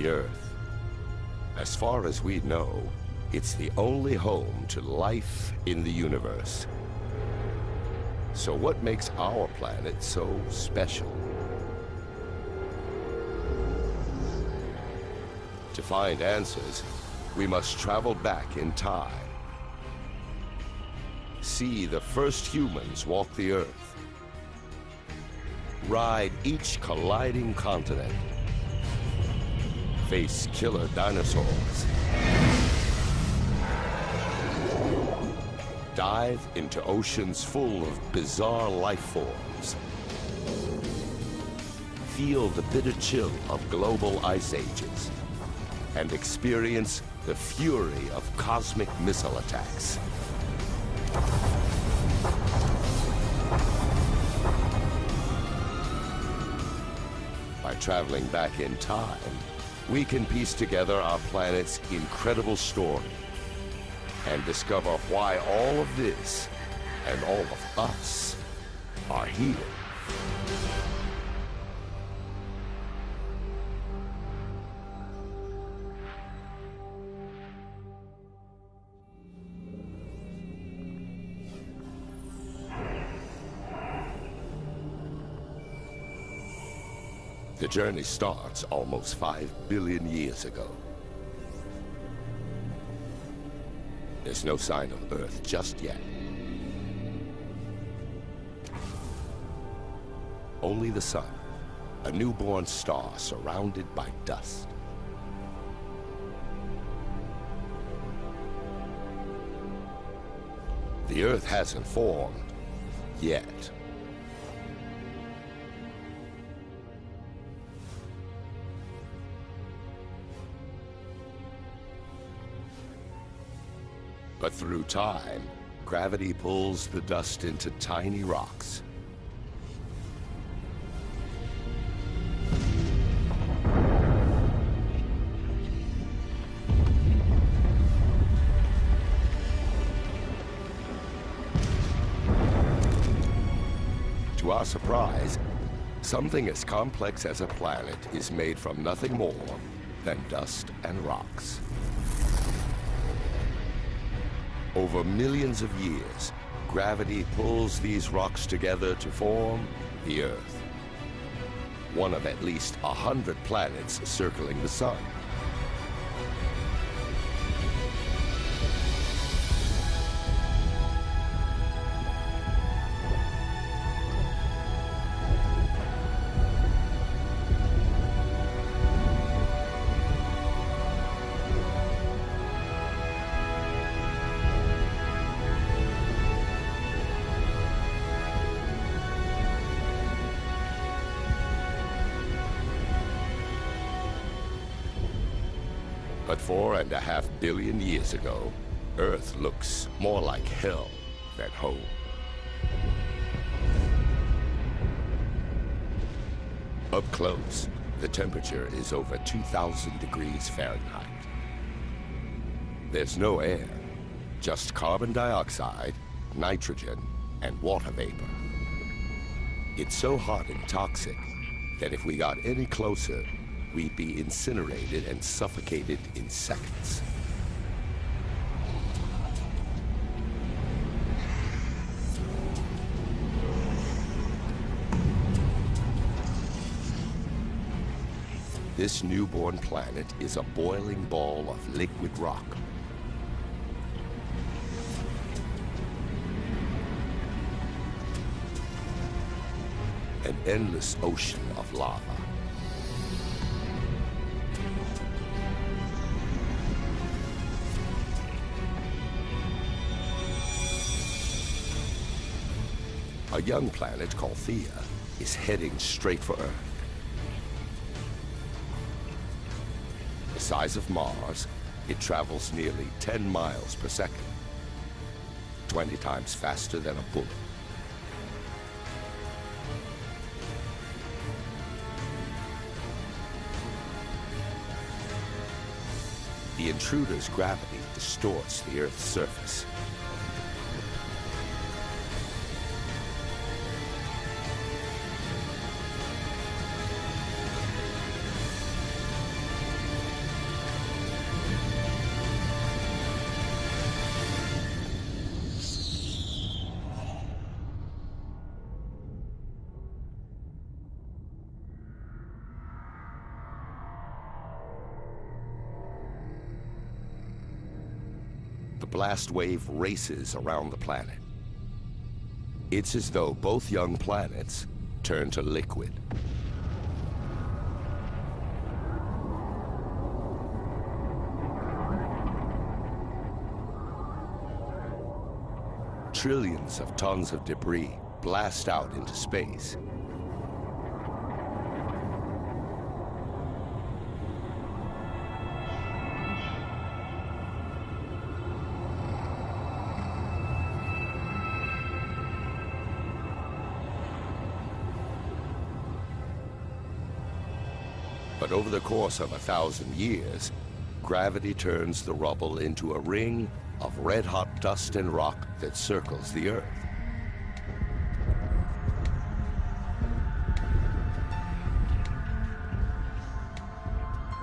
the Earth. As far as we know, it's the only home to life in the universe. So what makes our planet so special? To find answers, we must travel back in time. See the first humans walk the Earth. Ride each colliding continent. Face killer dinosaurs. Dive into oceans full of bizarre life forms. Feel the bitter chill of global ice ages. And experience the fury of cosmic missile attacks. By traveling back in time, we can piece together our planet's incredible story and discover why all of this and all of us are here. The journey starts almost 5 billion years ago. There's no sign of Earth just yet. Only the sun, a newborn star surrounded by dust. The Earth hasn't formed yet. But through time, gravity pulls the dust into tiny rocks. To our surprise, something as complex as a planet is made from nothing more than dust and rocks. Over millions of years, gravity pulls these rocks together to form the Earth, one of at least 100 planets circling the sun. But 4.5 billion years ago, Earth looks more like hell than home. Up close, the temperature is over 2,000 degrees Fahrenheit. There's no air, just carbon dioxide, nitrogen, and water vapor. It's so hot and toxic that if we got any closer, we'd be incinerated and suffocated in seconds. This newborn planet is a boiling ball of liquid rock. An endless ocean of lava. A young planet called Theia is heading straight for Earth. The size of Mars, it travels nearly 10 miles per second, 20 times faster than a bullet. The intruder's gravity distorts the Earth's surface. the blast wave races around the planet. It's as though both young planets turn to liquid. Trillions of tons of debris blast out into space. But over the course of 1,000 years, gravity turns the rubble into a ring of red-hot dust and rock that circles the Earth.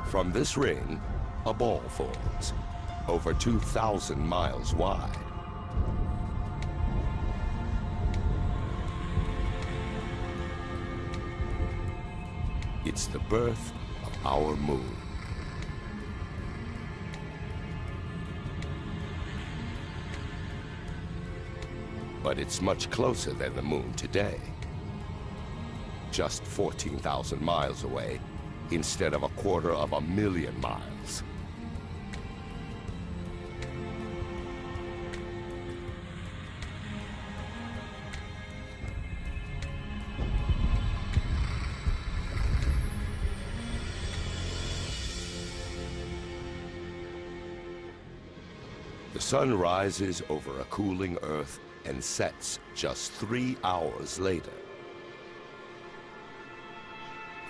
From this ring, a ball forms, over 2,000 miles wide. It's the birth of our moon. But it's much closer than the moon today. Just 14,000 miles away, instead of 250,000 miles. The sun rises over a cooling Earth and sets just 3 hours later.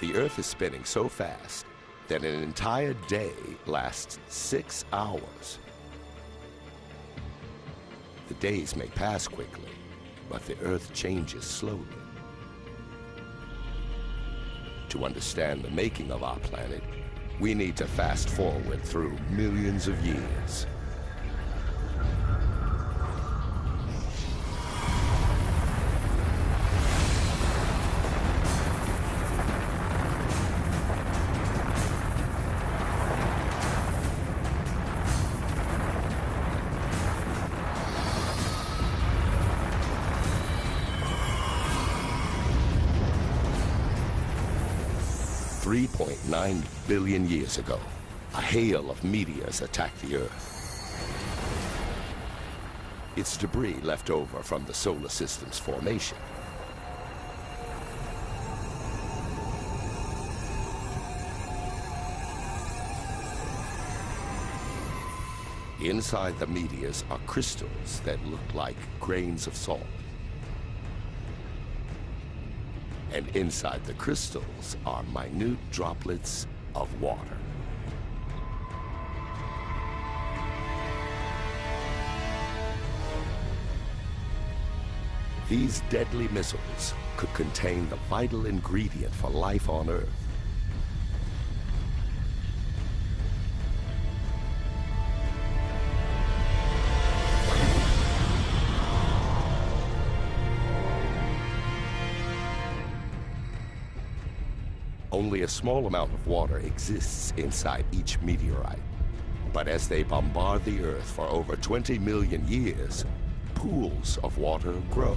The Earth is spinning so fast that an entire day lasts 6 hours. The days may pass quickly, but the Earth changes slowly. To understand the making of our planet, we need to fast forward through millions of years. $3.9 billion years ago, a hail of meteors attacked the Earth. It's debris left over from the solar system's formation. Inside the meteors are crystals that look like grains of salt. And inside the crystals are minute droplets of water. These deadly missiles could contain the vital ingredient for life on Earth. Only a small amount of water exists inside each meteorite. But as they bombard the Earth for over 20 million years, pools of water grow.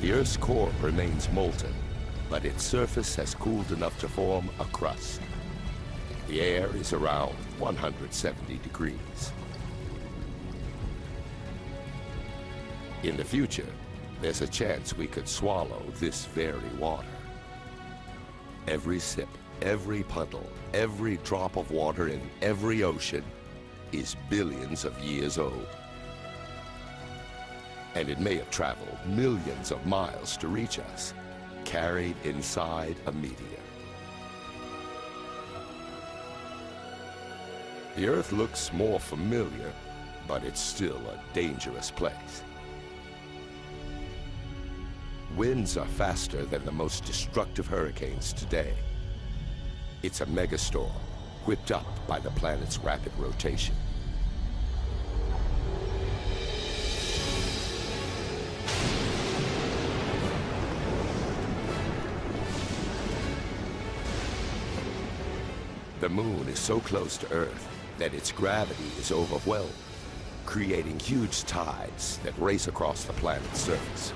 The Earth's core remains molten, but its surface has cooled enough to form a crust. The air is around 170 degrees. In the future, there's a chance we could swallow this very water. Every sip, every puddle, every drop of water in every ocean is billions of years old. And it may have traveled millions of miles to reach us, carried inside a meteor. The Earth looks more familiar, but it's still a dangerous place. Winds are faster than the most destructive hurricanes today. It's a megastorm, whipped up by the planet's rapid rotation. The moon is so close to Earth that its gravity is overwhelmed, creating huge tides that race across the planet's surface.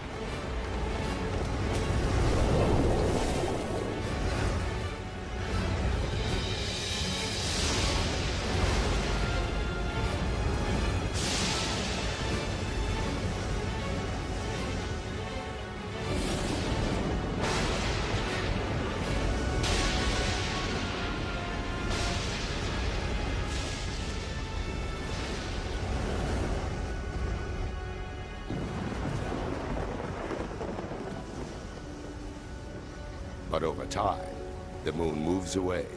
But over time, the moon moves away,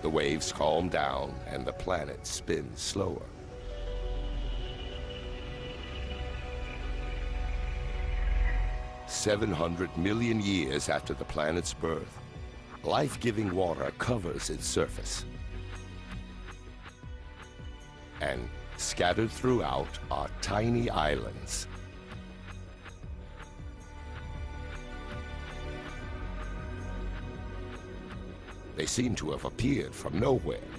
the waves calm down, and the planet spins slower. "700 million years after the planet's birth, life-giving water covers its surface. And scattered throughout are tiny islands. They seem to have appeared from nowhere.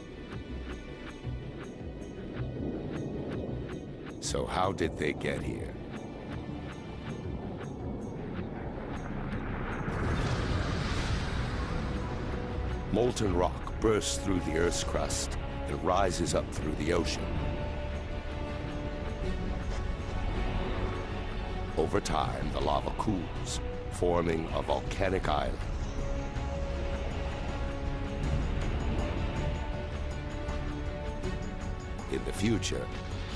So how did they get here? Molten rock bursts through the Earth's crust and rises up through the ocean. Over time, the lava cools, forming a volcanic island. In the future,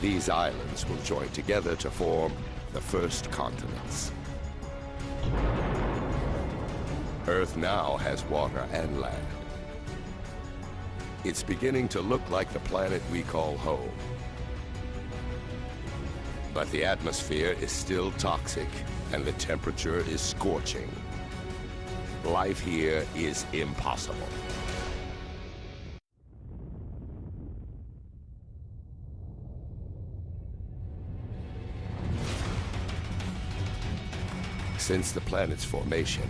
these islands will join together to form the first continents. Earth now has water and land. It's beginning to look like the planet we call home. But the atmosphere is still toxic, and the temperature is scorching. Life here is impossible. Since the planet's formation,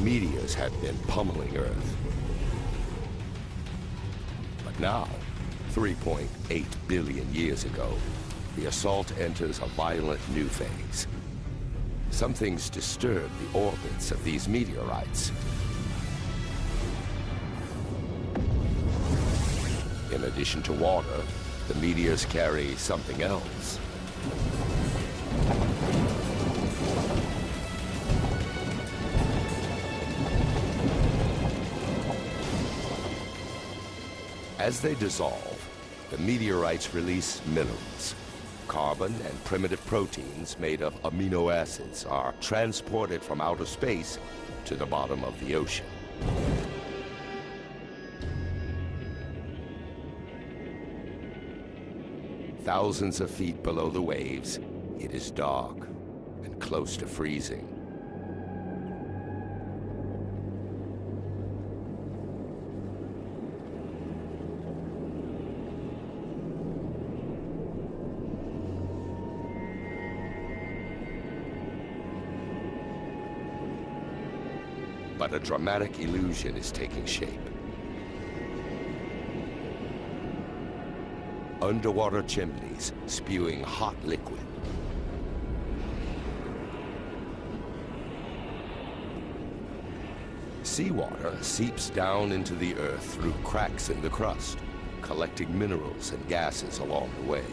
meteors have been pummeling Earth. But now, 3.8 billion years ago, the assault enters a violent new phase. Some things disturb the orbits of these meteorites. In addition to water, the meteors carry something else. As they dissolve, the meteorites release minerals. Carbon and primitive proteins made of amino acids are transported from outer space to the bottom of the ocean. Thousands of feet below the waves, it is dark and close to freezing. But a dramatic illusion is taking shape. Underwater chimneys spewing hot liquid. Seawater seeps down into the earth through cracks in the crust, collecting minerals and gases along the way.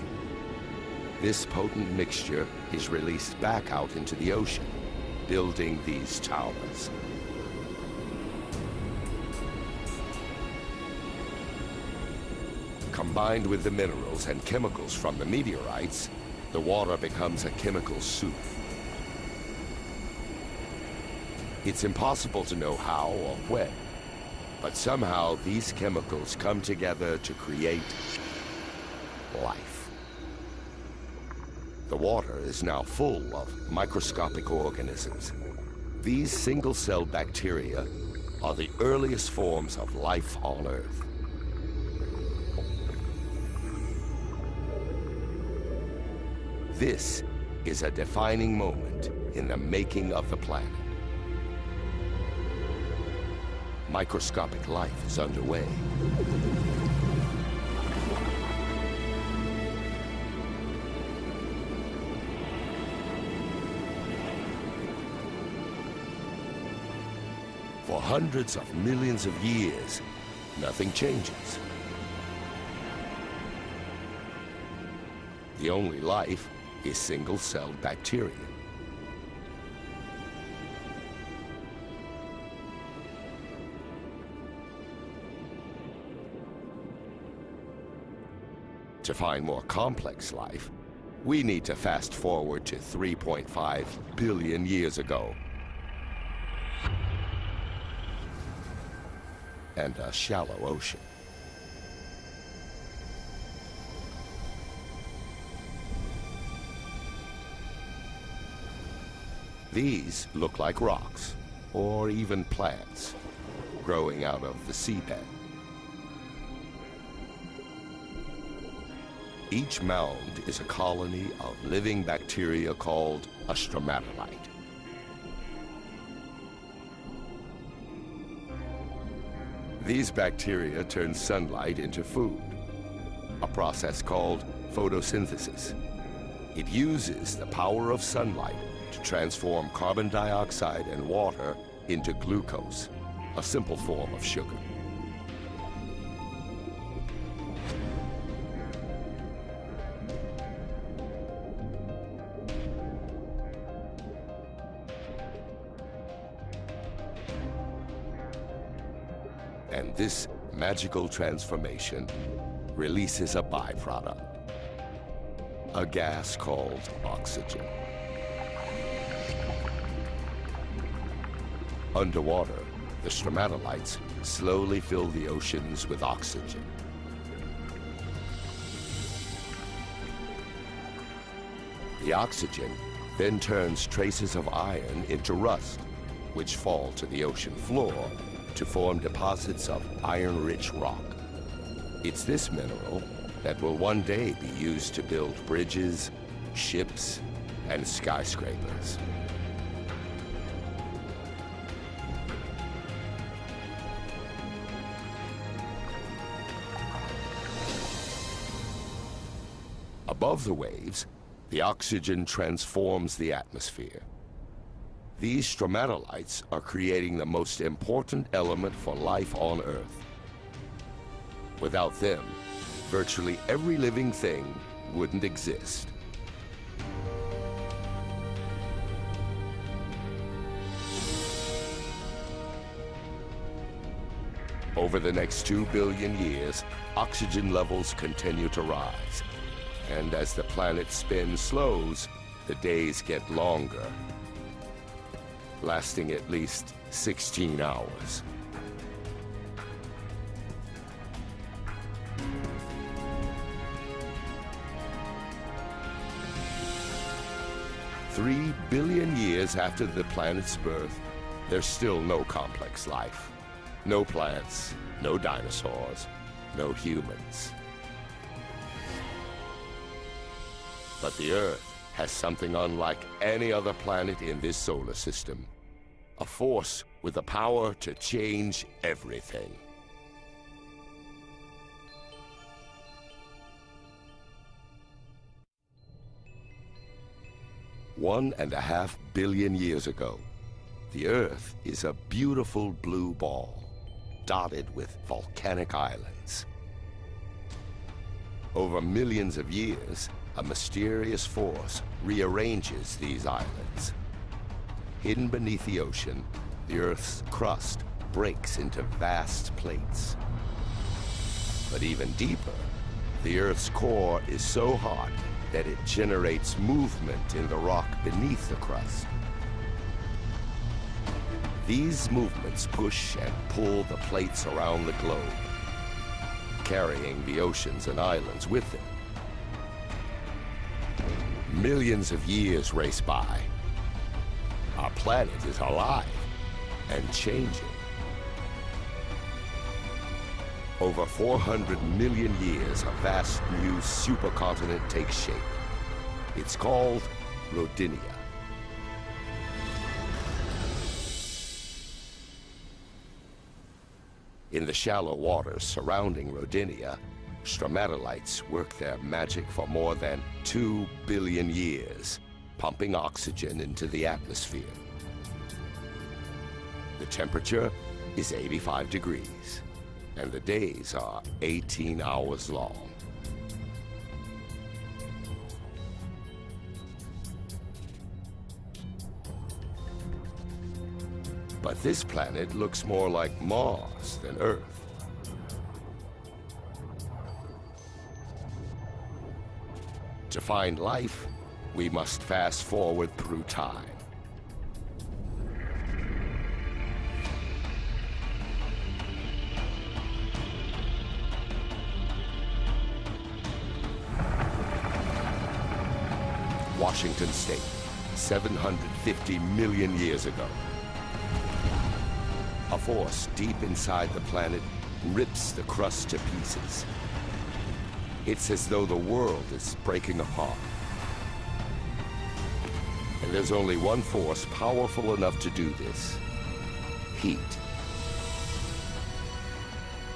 This potent mixture is released back out into the ocean, building these towers. Combined with the minerals and chemicals from the meteorites, the water becomes a chemical soup. It's impossible to know how or when, but somehow these chemicals come together to create life. The water is now full of microscopic organisms. These single-cell bacteria are the earliest forms of life on Earth. This is a defining moment in the making of the planet. microscopic life is underway. For hundreds of millions of years, nothing changes. The only life is single-celled bacteria. To find more complex life, we need to fast forward to 3.5 billion years ago. And a shallow ocean. These look like rocks, or even plants, growing out of the seabed. Each mound is a colony of living bacteria called a stromatolite. These bacteria turn sunlight into food, a process called photosynthesis. It uses the power of sunlight to transform carbon dioxide and water into glucose, a simple form of sugar. And this magical transformation releases a byproduct, a gas called oxygen. Underwater, the stromatolites slowly fill the oceans with oxygen. The oxygen then turns traces of iron into rust, which fall to the ocean floor to form deposits of iron-rich rock. It's this mineral that will one day be used to build bridges, ships, and skyscrapers. Above the waves, the oxygen transforms the atmosphere. These stromatolites are creating the most important element for life on Earth. Without them, virtually every living thing wouldn't exist. Over the next 2 billion years, oxygen levels continue to rise. And as the planet's spin slows, the days get longer, lasting at least 16 hours. Three billion years after the planet's birth, there's still no complex life. No plants, no dinosaurs, no humans. But the Earth has something unlike any other planet in this solar system. A force with the power to change everything. $1.5 billion years ago, the Earth is a beautiful blue ball, dotted with volcanic islands. Over millions of years, a mysterious force rearranges these islands. Hidden beneath the ocean, the Earth's crust breaks into vast plates. But even deeper, the Earth's core is so hot that it generates movement in the rock beneath the crust. These movements push and pull the plates around the globe, carrying the oceans and islands with them. Millions of years race by. Our planet is alive and changing. Over 400 million years, a vast new supercontinent takes shape. It's called Rodinia. In the shallow waters surrounding Rodinia, stromatolites work their magic for more than 2 billion years, pumping oxygen into the atmosphere. The temperature is 85 degrees, and the days are 18 hours long. But this planet looks more like Mars than Earth. To find life, we must fast forward through time. Washington State, 750 million years ago. A force deep inside the planet rips the crust to pieces. It's as though the world is breaking apart. And there's only one force powerful enough to do this: heat.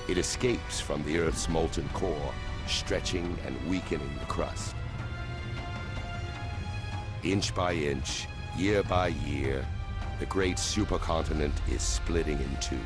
It escapes from the Earth's molten core, stretching and weakening the crust. Inch by inch, year by year, the great supercontinent is splitting in two.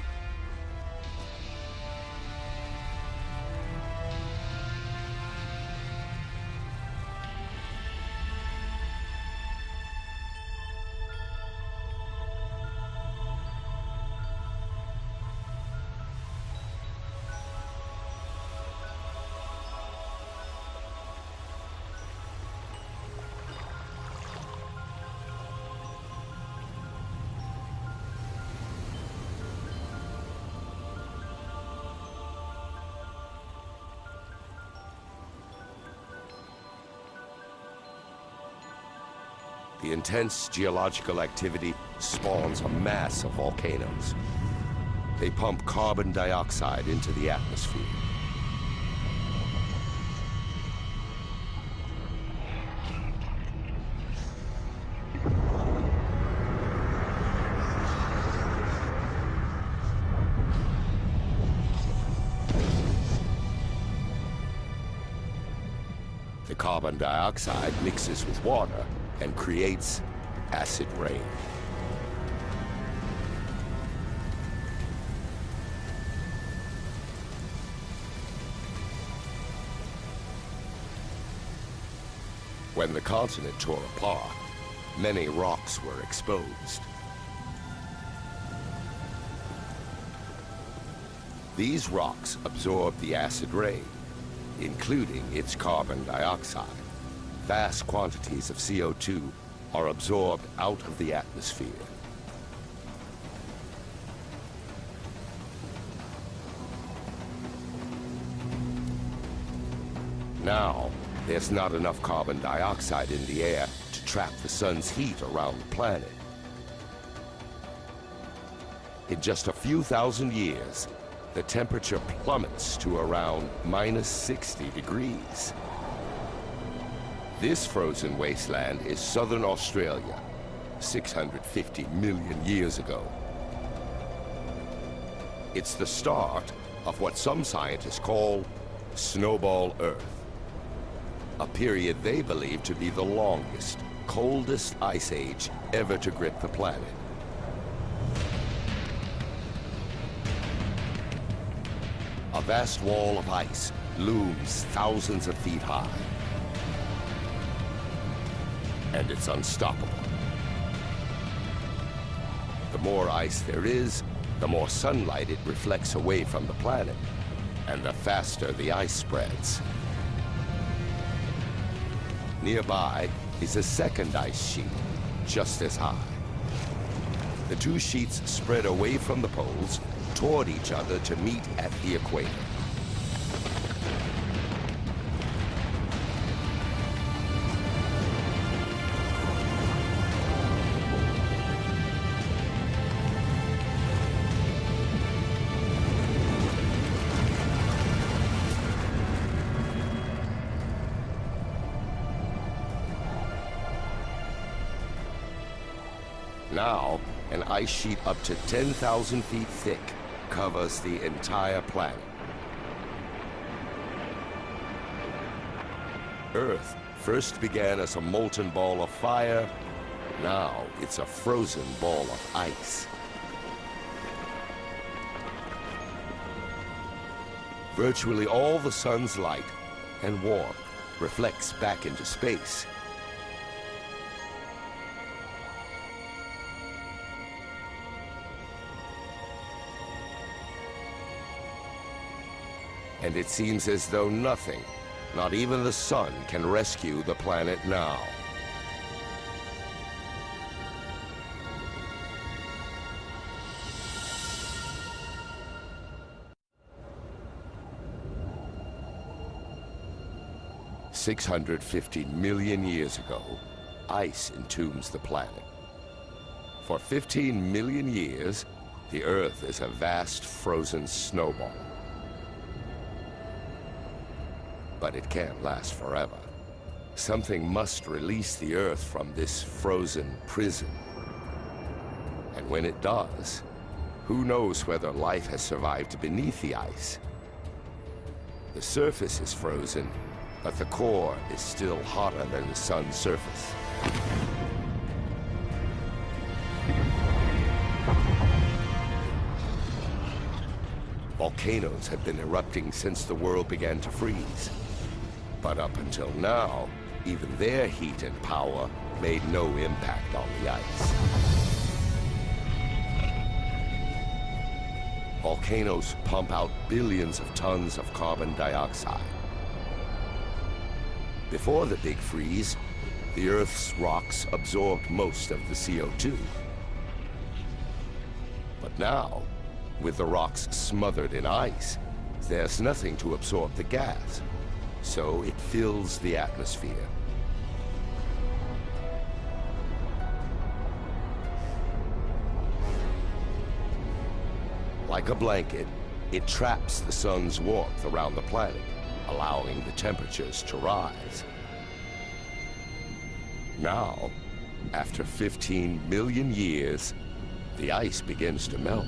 The intense geological activity spawns a mass of volcanoes. They pump carbon dioxide into the atmosphere. The carbon dioxide mixes with water and creates acid rain. When the continent tore apart, many rocks were exposed. These rocks absorb the acid rain, including its carbon dioxide. Vast quantities of CO2 are absorbed out of the atmosphere. Now, there's not enough carbon dioxide in the air to trap the sun's heat around the planet. In just a few thousand years, the temperature plummets to around -60 degrees. This frozen wasteland is southern Australia, 650 million years ago. It's the start of what some scientists call Snowball Earth, a period they believe to be the longest, coldest ice age ever to grip the planet. A vast wall of ice looms thousands of feet high. And it's unstoppable. The more ice there is, the more sunlight it reflects away from the planet, and the faster the ice spreads. Nearby is a second ice sheet, just as high. The two sheets spread away from the poles toward each other to meet at the equator. Now, an ice sheet up to 10,000 feet thick covers the entire planet. Earth first began as a molten ball of fire. Now it's a frozen ball of ice. Virtually all the sun's light and warmth reflects back into space. And it seems as though nothing, not even the sun, can rescue the planet now. $650 million years ago, ice entombs the planet. For 15 million years, the Earth is a vast frozen snowball. But it can't last forever. Something must release the Earth from this frozen prison. And when it does, who knows whether life has survived beneath the ice? The surface is frozen, but the core is still hotter than the sun's surface. Volcanoes have been erupting since the world began to freeze. But up until now, even their heat and power made no impact on the ice. Volcanoes pump out billions of tons of carbon dioxide. Before the Big Freeze, the Earth's rocks absorbed most of the CO2. But now, with the rocks smothered in ice, there's nothing to absorb the gas, so it fills the atmosphere. Like a blanket, it traps the sun's warmth around the planet, allowing the temperatures to rise. Now, after 15 million years, the ice begins to melt.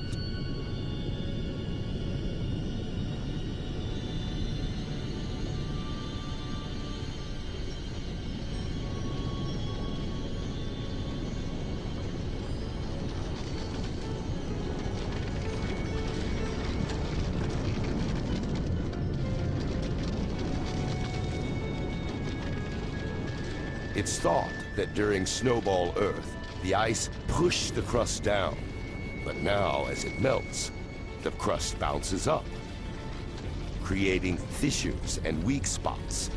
It's thought that during Snowball Earth, the ice pushed the crust down. But now, as it melts, the crust bounces up, creating fissures and weak spots,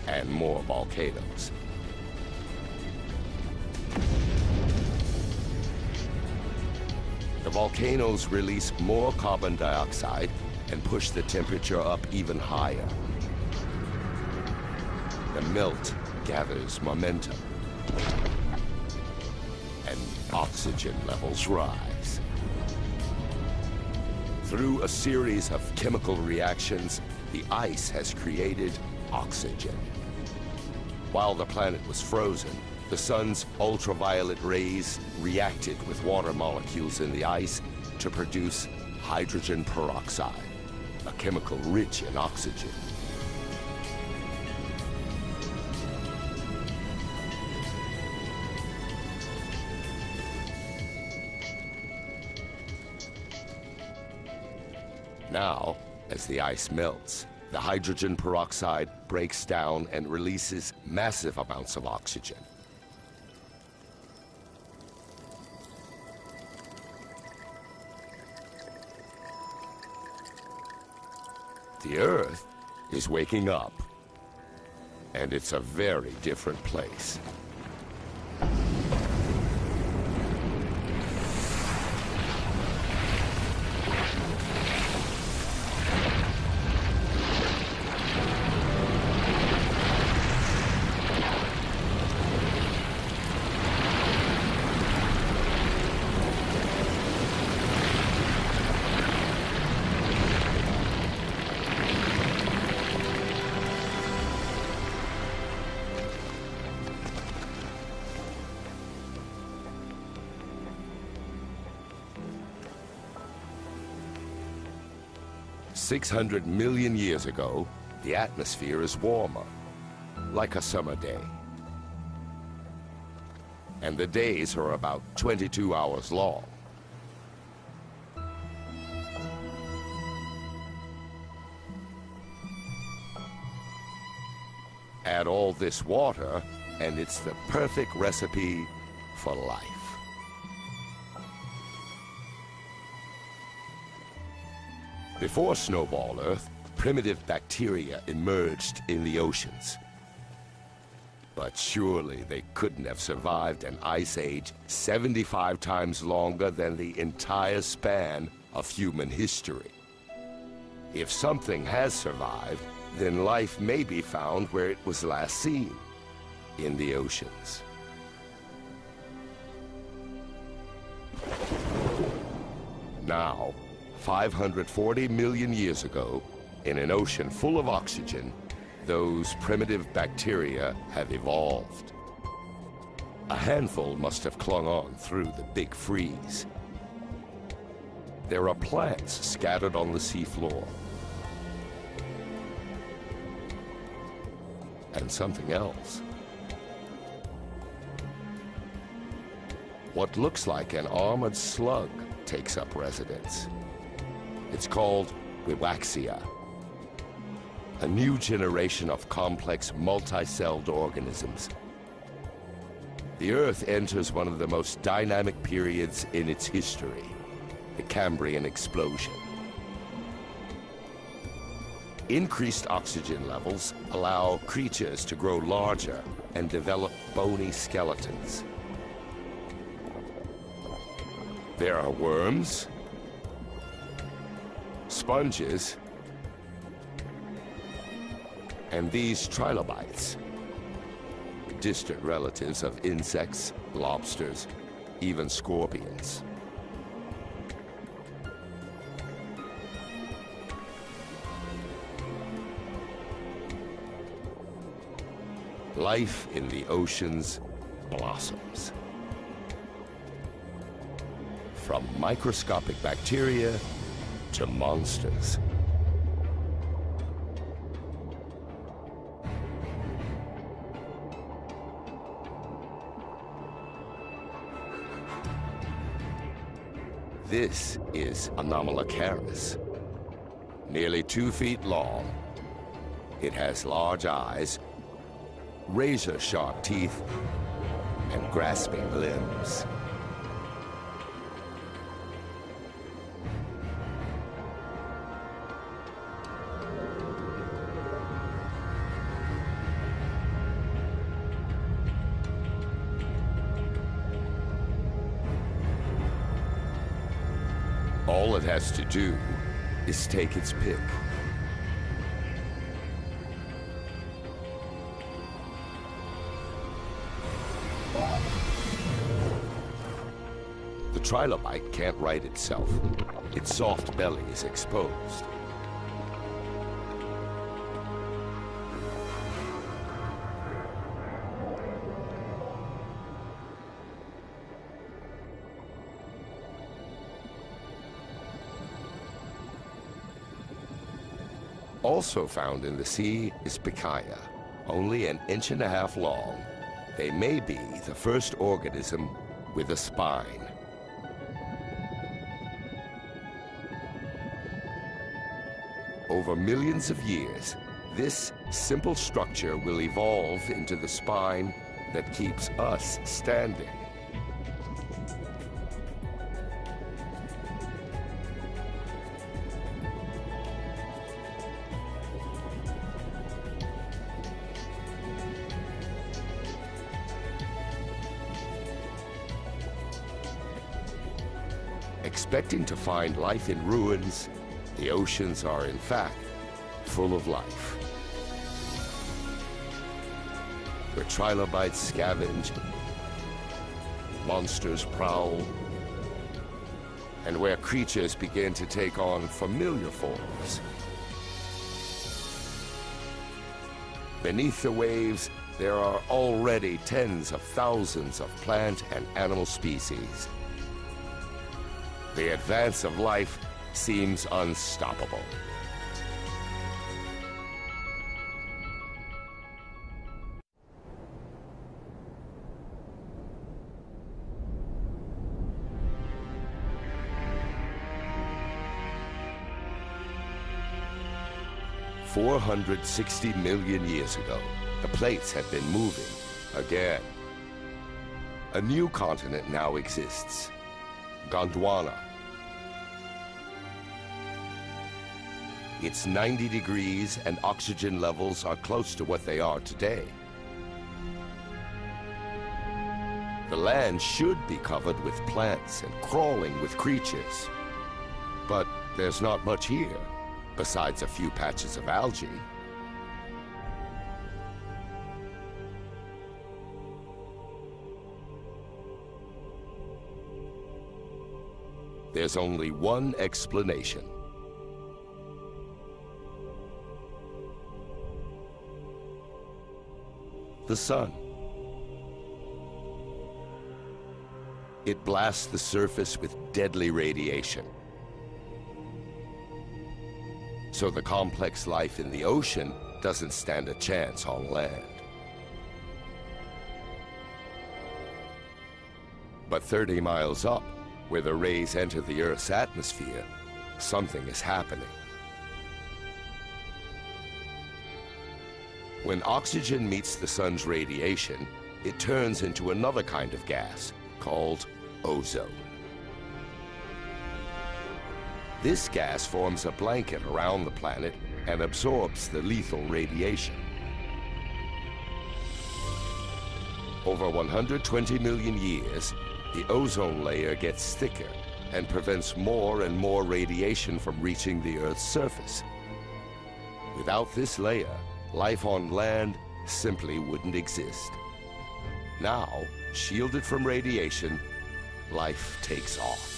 and more volcanoes. The volcanoes release more carbon dioxide and push the temperature up even higher. The melt gathers momentum, and oxygen levels rise. Through a series of chemical reactions, the ice has created oxygen. While the planet was frozen, the sun's ultraviolet rays reacted with water molecules in the ice to produce hydrogen peroxide, a chemical rich in oxygen. Now, as the ice melts, the hydrogen peroxide breaks down and releases massive amounts of oxygen. The Earth is waking up, and it's a very different place. 600 million years ago, the atmosphere is warmer, like a summer day. And the days are about 22 hours long. Add all this water, and it's the perfect recipe for life. Before Snowball Earth, primitive bacteria emerged in the oceans. But surely they couldn't have survived an ice age 75 times longer than the entire span of human history. If something has survived, then life may be found where it was last seen, in the oceans. Now, 540 million years ago, in an ocean full of oxygen, those primitive bacteria have evolved. A handful must have clung on through the big freeze. There are plants scattered on the seafloor. And something else. What looks like an armored slug takes up residence. It's called Wiwaxia, a new generation of complex multi-celled organisms. The Earth enters one of the most dynamic periods in its history, the Cambrian explosion. Increased oxygen levels allow creatures to grow larger and develop bony skeletons. There are worms, sponges, and these trilobites, distant relatives of insects, lobsters, even scorpions. Life in the oceans blossoms. From microscopic bacteria to monsters. This is Anomalocaris. Nearly 2 feet long. It has large eyes, razor-sharp teeth, and grasping limbs. All it has to do is take its pick. The trilobite can't right itself. Its soft belly is exposed. Also found in the sea is Pichia, only 1.5 inches long. They may be the first organism with a spine. Over millions of years, this simple structure will evolve into the spine that keeps us standing. Expecting to find life in ruins, the oceans are in fact full of life. Where trilobites scavenge, monsters prowl, and where creatures begin to take on familiar forms. Beneath the waves, there are already tens of thousands of plant and animal species. The advance of life seems unstoppable. 460 million years ago, the plates had been moving again. A new continent now exists, Gondwana. It's 90 degrees and oxygen levels are close to what they are today. The land should be covered with plants and crawling with creatures. But there's not much here, besides a few patches of algae. There's only one explanation. The sun. It blasts the surface with deadly radiation. So the complex life in the ocean doesn't stand a chance on land. But 30 miles up, where the rays enter the Earth's atmosphere, something is happening. When oxygen meets the sun's radiation, it turns into another kind of gas called ozone. This gas forms a blanket around the planet and absorbs the lethal radiation. Over 120 million years, the ozone layer gets thicker and prevents more and more radiation from reaching the Earth's surface. Without this layer, life on land simply wouldn't exist. Now, shielded from radiation, life takes off.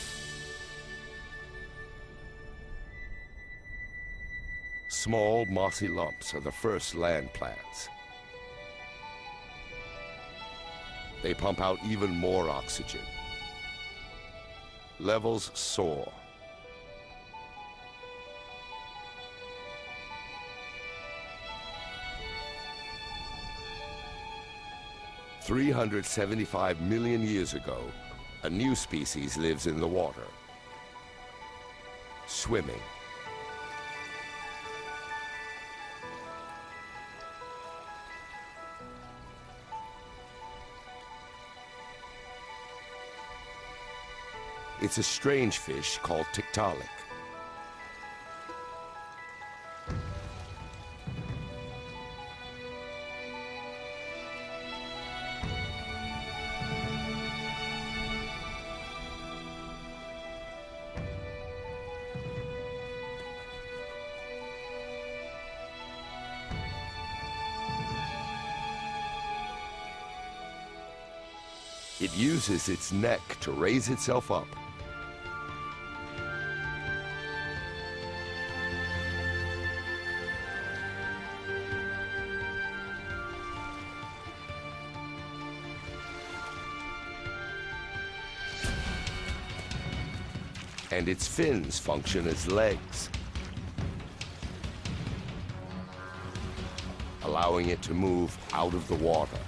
Small, mossy lumps are the first land plants. They pump out even more oxygen. Levels soar. $375 million years ago, a new species lives in the water. Swimming. It's a strange fish called tiktaalik. It uses its neck to raise itself up. And its fins function as legs, allowing it to move out of the water.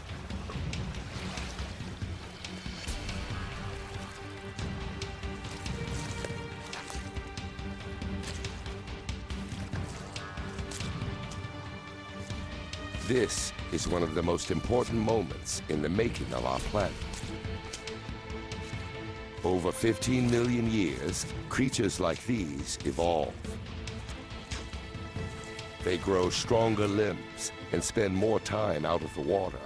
This is one of the most important moments in the making of our planet. Over 15 million years, creatures like these evolve. They grow stronger limbs and spend more time out of the water,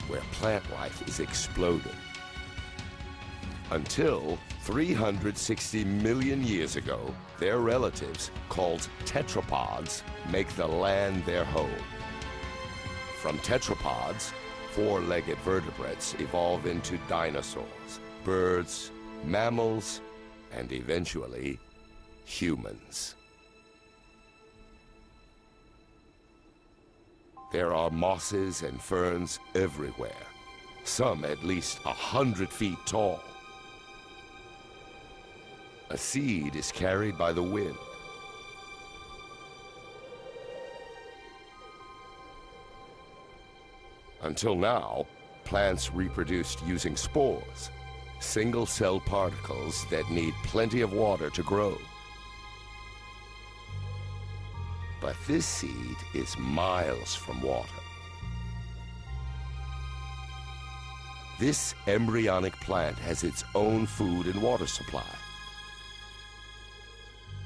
where plant life is exploding. Until 360 million years ago, their relatives, called tetrapods, make the land their home. From tetrapods, four-legged vertebrates evolve into dinosaurs, birds, mammals, and eventually, humans. There are mosses and ferns everywhere, some at least 100 feet tall. A seed is carried by the wind. Until now, plants reproduced using spores, single-cell particles that need plenty of water to grow. But this seed is miles from water. This embryonic plant has its own food and water supply.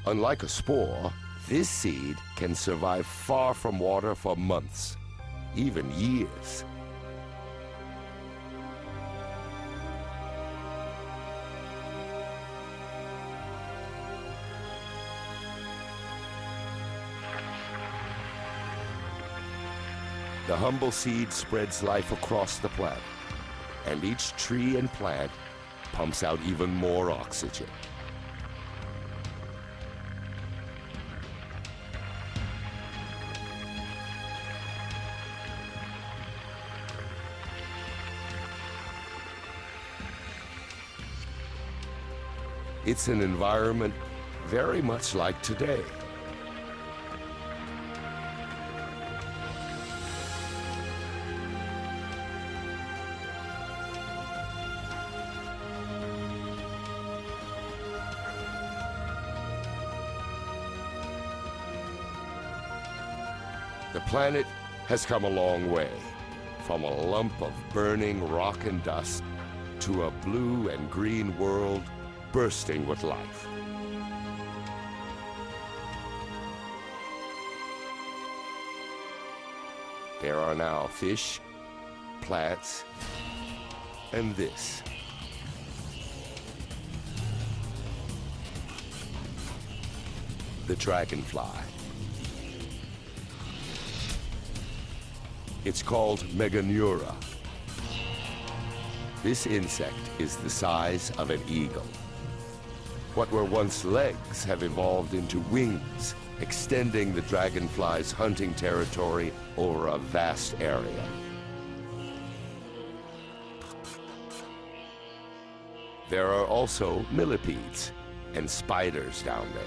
Unlike a spore, this seed can survive far from water for months, even years. The humble seed spreads life across the planet, and each tree and plant pumps out even more oxygen. It's an environment very much like today. The planet has come a long way, from a lump of burning rock and dust to a blue and green world bursting with life. There are now fish, plants, and this. The dragonfly. It's called Meganeura. This insect is the size of an eagle. What were once legs have evolved into wings, extending the dragonfly's hunting territory over a vast area. There are also millipedes and spiders down there.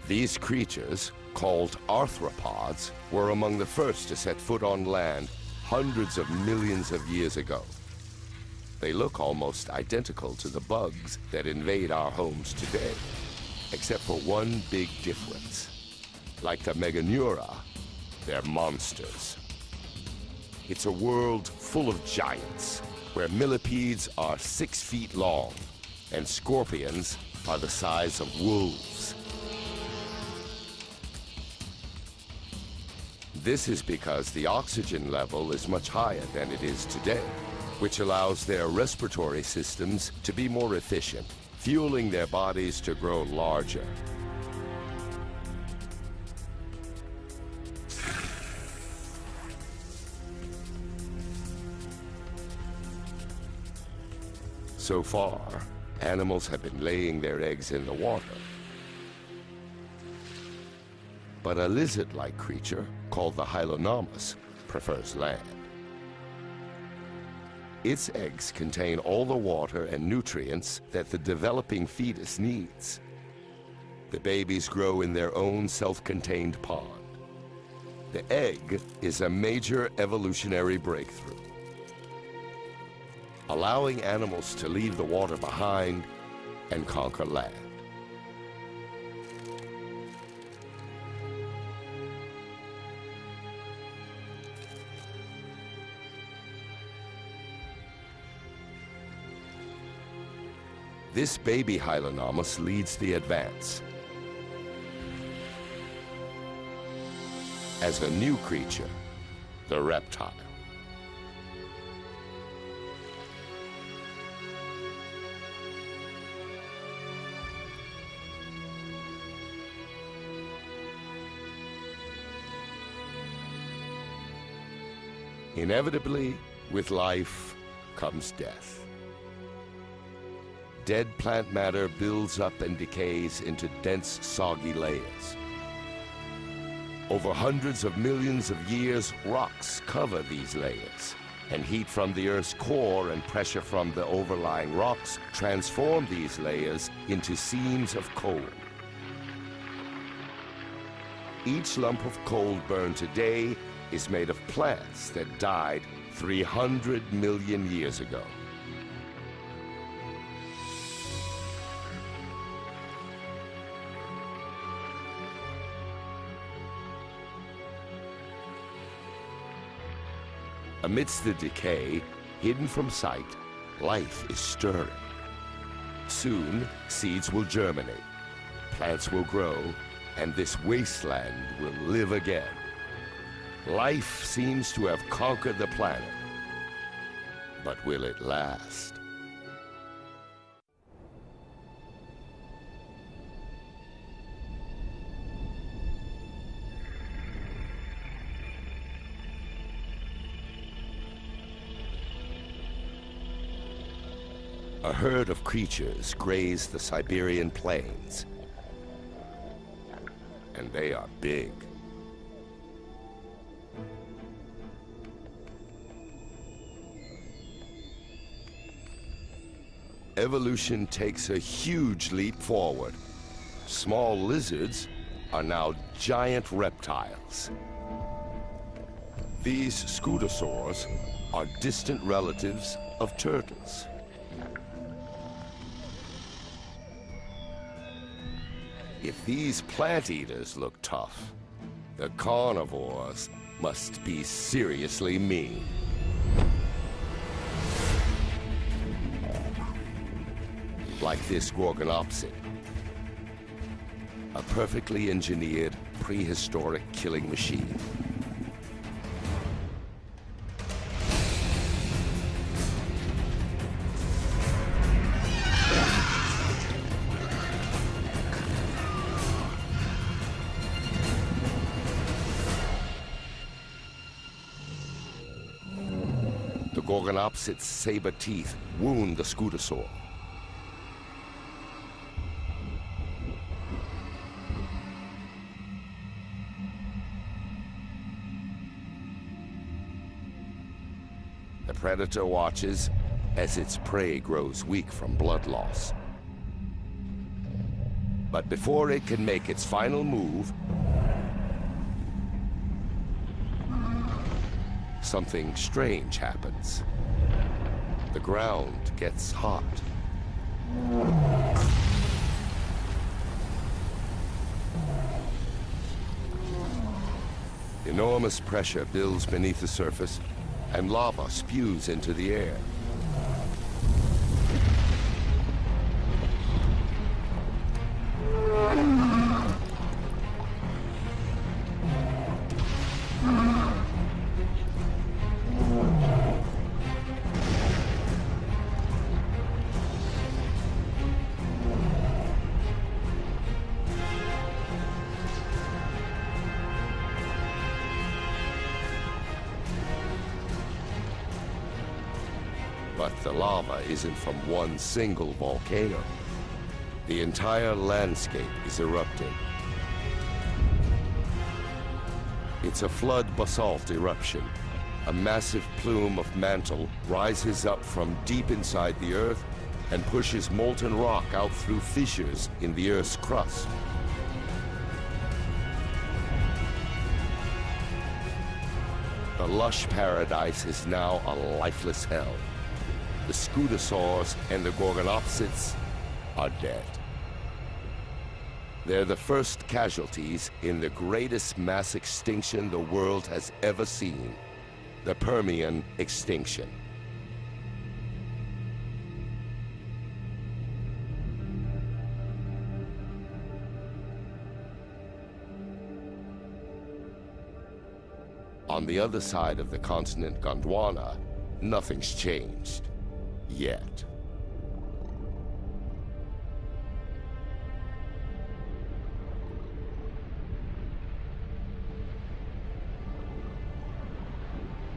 These creatures, called arthropods, were among the first to set foot on land hundreds of millions of years ago. They look almost identical to the bugs that invade our homes today, except for one big difference. Like the Meganeura, they're monsters. It's a world full of giants, where millipedes are 6 feet long, and scorpions are the size of wolves. This is because the oxygen level is much higher than it is today, which allows their respiratory systems to be more efficient, fueling their bodies to grow larger. So far, animals have been laying their eggs in the water. But a lizard-like creature, called the Hylonomus, prefers land. Its eggs contain all the water and nutrients that the developing fetus needs. The babies grow in their own self-contained pond. The egg is a major evolutionary breakthrough, allowing animals to leave the water behind and conquer land. This baby Hylonomus leads the advance. As a new creature, the reptile. Inevitably, with life comes death. Dead plant matter builds up and decays into dense, soggy layers. Over hundreds of millions of years, rocks cover these layers, and heat from the Earth's core and pressure from the overlying rocks transform these layers into seams of coal. Each lump of coal burned today is made of plants that died 300 million years ago. Amidst the decay, hidden from sight, life is stirring. Soon, seeds will germinate, plants will grow, and this wasteland will live again. Life seems to have conquered the planet. But will it last? A herd of creatures graze the Siberian plains. And they are big. Evolution takes a huge leap forward. Small lizards are now giant reptiles. These scutosaurs are distant relatives of turtles. If these plant eaters look tough, the carnivores must be seriously mean. Like this Gorgonopsid, a perfectly engineered prehistoric killing machine. The Gorgonopsid's saber teeth wound the scutosaur. The predator watches as its prey grows weak from blood loss. But before it can make its final move, something strange happens. The ground gets hot. Enormous pressure builds beneath the surface, and lava spews into the air. But the lava isn't from one single volcano. The entire landscape is erupting. It's a flood basalt eruption. A massive plume of mantle rises up from deep inside the earth and pushes molten rock out through fissures in the Earth's crust. The lush paradise is now a lifeless hell. The scutosaurs and the Gorgonopsids are dead. They're the first casualties in the greatest mass extinction the world has ever seen, the Permian extinction. On the other side of the continent Gondwana, nothing's changed. Yet.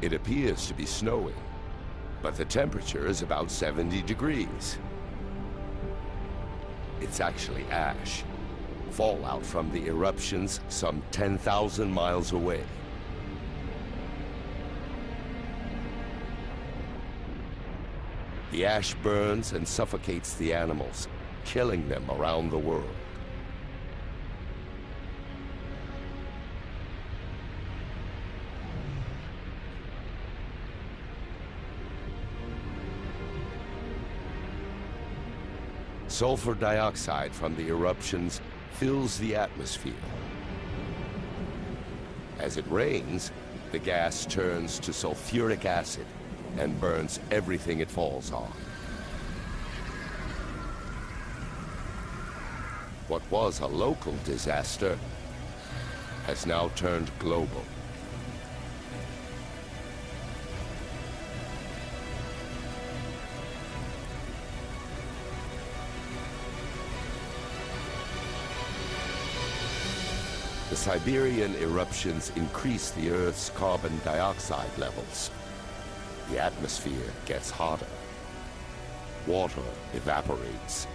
It appears to be snowing, but the temperature is about 70 degrees. It's actually ash, fallout from the eruptions some 10,000 miles away. The ash burns and suffocates the animals, killing them around the world. Sulfur dioxide from the eruptions fills the atmosphere. As it rains, the gas turns to sulfuric acid and burns everything it falls on. What was a local disaster has now turned global. The Siberian eruptions increase the Earth's carbon dioxide levels. The atmosphere gets hotter. Water evaporates.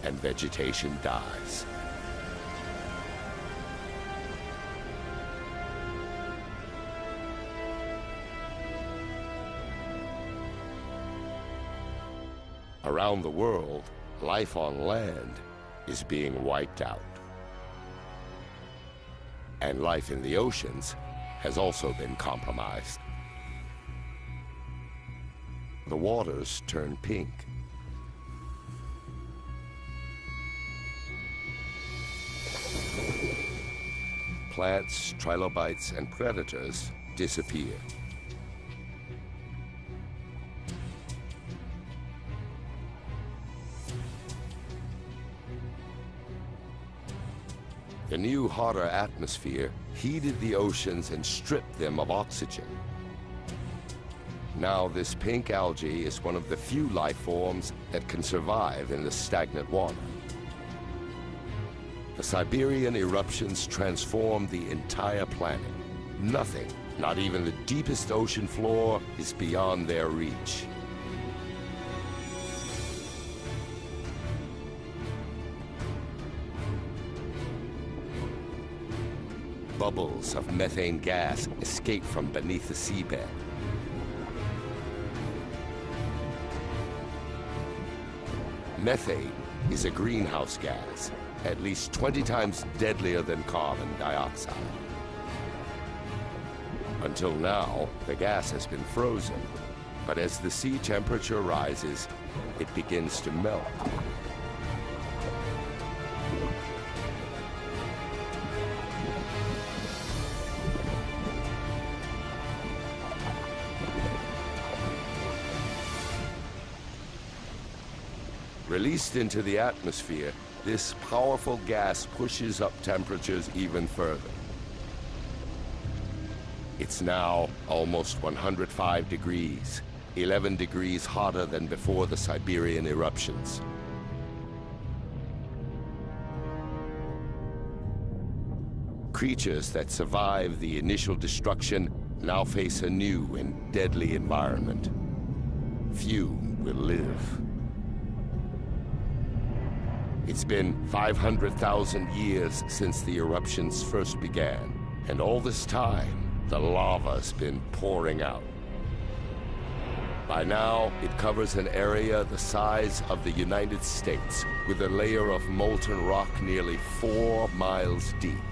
And vegetation dies. Around the world, life on land is being wiped out. And life in the oceans has also been compromised. The waters turn pink. Plants, trilobites, and predators disappear. The new, hotter atmosphere heated the oceans and stripped them of oxygen. Now this pink algae is one of the few life forms that can survive in the stagnant water. The Siberian eruptions transformed the entire planet. Nothing, not even the deepest ocean floor, is beyond their reach. Bubbles of methane gas escape from beneath the seabed. Methane is a greenhouse gas, at least 20 times deadlier than carbon dioxide. Until now, the gas has been frozen, but as the sea temperature rises, it begins to melt. Released into the atmosphere, this powerful gas pushes up temperatures even further. It's now almost 105 degrees, 11 degrees hotter than before the Siberian eruptions. Creatures that survive the initial destruction now face a new and deadly environment. Few will live. It's been 500,000 years since the eruptions first began, and all this time, the lava's been pouring out. By now, it covers an area the size of the United States, with a layer of molten rock nearly 4 miles deep.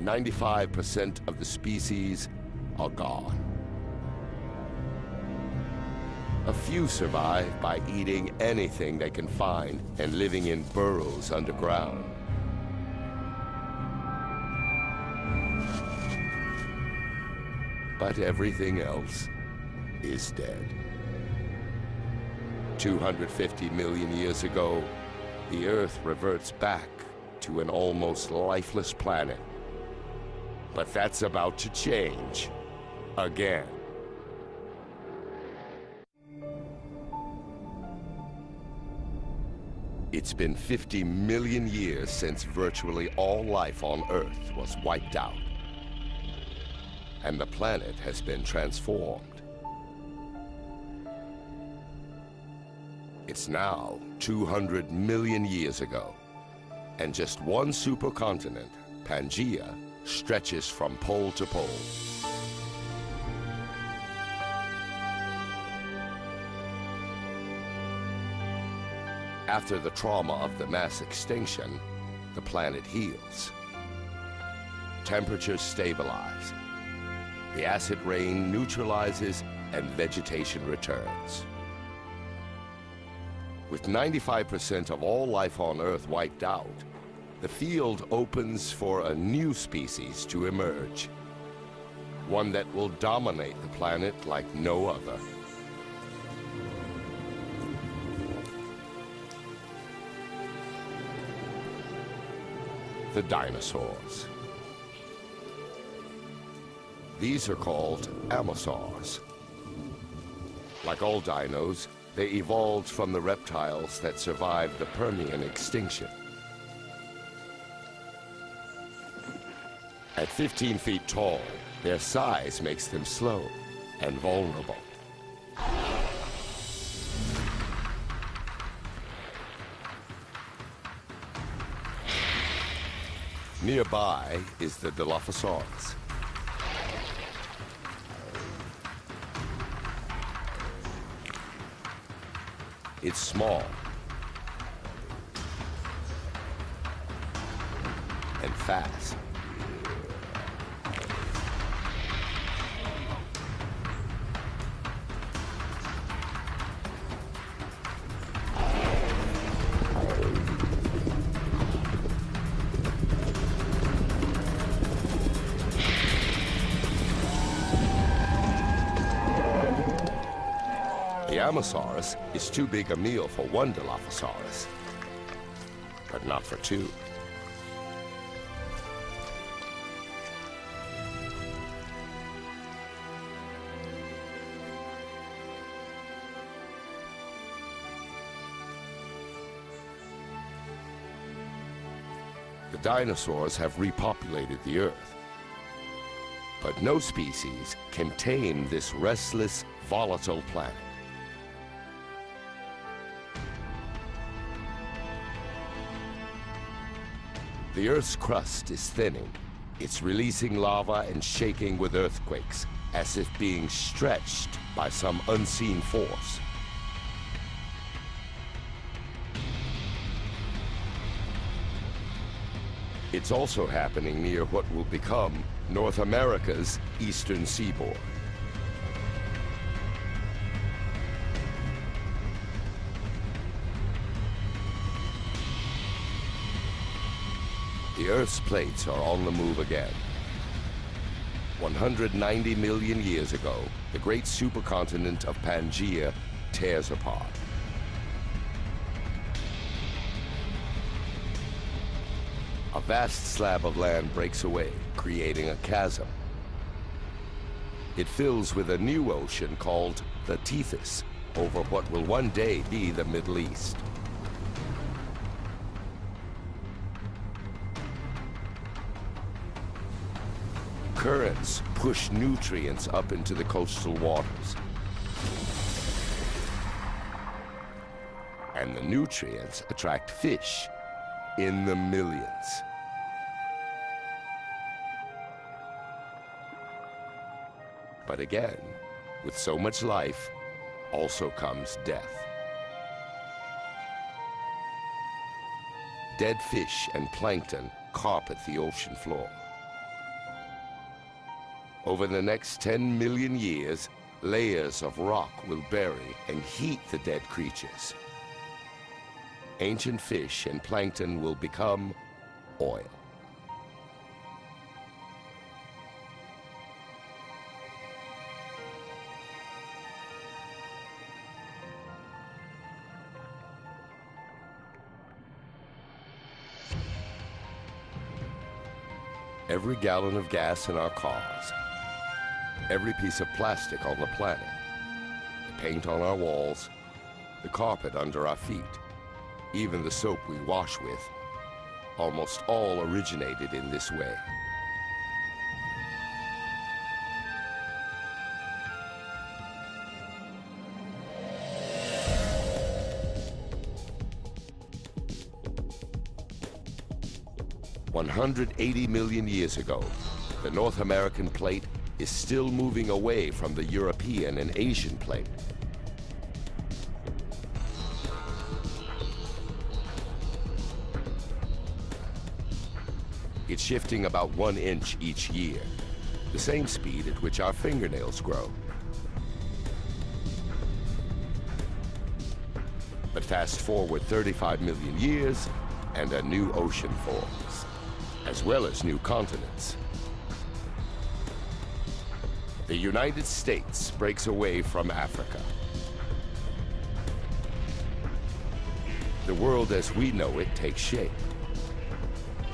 "95% of the species are gone. A few survive by eating anything they can find and living in burrows underground. But everything else is dead. 250 million years ago, the Earth reverts back to an almost lifeless planet. But that's about to change again. It's been 50 million years since virtually all life on Earth was wiped out. And the planet has been transformed. It's now 200 million years ago, and just one supercontinent, Pangaea, stretches from pole to pole. After the trauma of the mass extinction, the planet heals. Temperatures stabilize. The acid rain neutralizes and vegetation returns. With 95% of all life on Earth wiped out, the field opens for a new species to emerge. One that will dominate the planet like no other. The dinosaurs. These are called amosaurs. Like all dinos, they evolved from the reptiles that survived the Permian extinction. At 15 feet tall, their size makes them slow and vulnerable. Nearby is the Dilophosaurus. It's small and fast. The Amosaurus is too big a meal for one Dilophosaurus, but not for two. The dinosaurs have repopulated the Earth, but no species can tame this restless, volatile planet. The Earth's crust is thinning. It's releasing lava and shaking with earthquakes, as if being stretched by some unseen force. It's also happening near what will become North America's eastern seaboard. The Earth's plates are on the move again. 190 million years ago, the great supercontinent of Pangaea tears apart. A vast slab of land breaks away, creating a chasm. It fills with a new ocean called the Tethys, over what will one day be the Middle East. Currents push nutrients up into the coastal waters. And the nutrients attract fish in the millions. But again, with so much life, also comes death. Dead fish and plankton carpet the ocean floor. Over the next 10 million years, layers of rock will bury and heat the dead creatures. Ancient fish and plankton will become oil. Every gallon of gas in our cars, every piece of plastic on the planet, the paint on our walls, the carpet under our feet, even the soap we wash with, almost all originated in this way. $180 million years ago, the North American plate is still moving away from the European and Asian plate. It's shifting about 1 inch each year, the same speed at which our fingernails grow. But fast forward 35 million years, and a new ocean forms, as well as new continents. The United States breaks away from Africa. The world as we know it takes shape.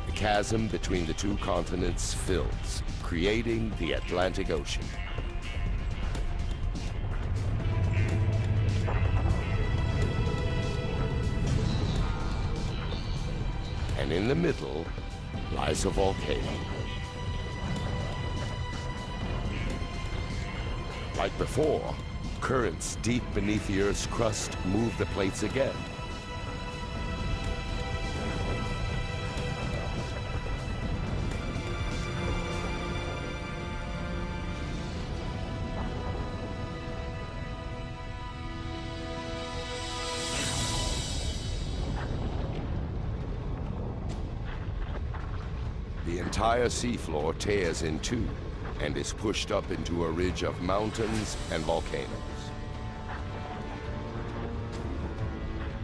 The chasm between the two continents fills, creating the Atlantic Ocean. And in the middle lies a volcano. Like before, currents deep beneath the Earth's crust move the plates again. The entire seafloor tears in two and is pushed up into a ridge of mountains and volcanoes.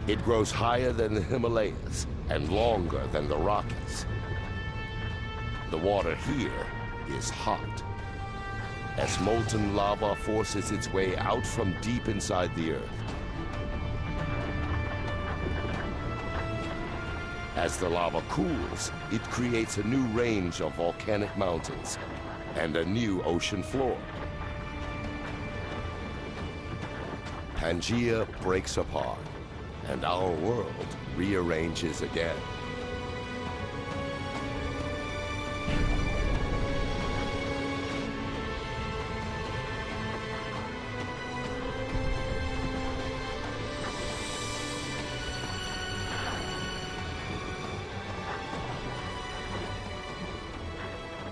It grows higher than the Himalayas and longer than the Rockies. The water here is hot, as molten lava forces its way out from deep inside the Earth. As the lava cools, it creates a new range of volcanic mountains and a new ocean floor. Pangaea breaks apart, and our world rearranges again.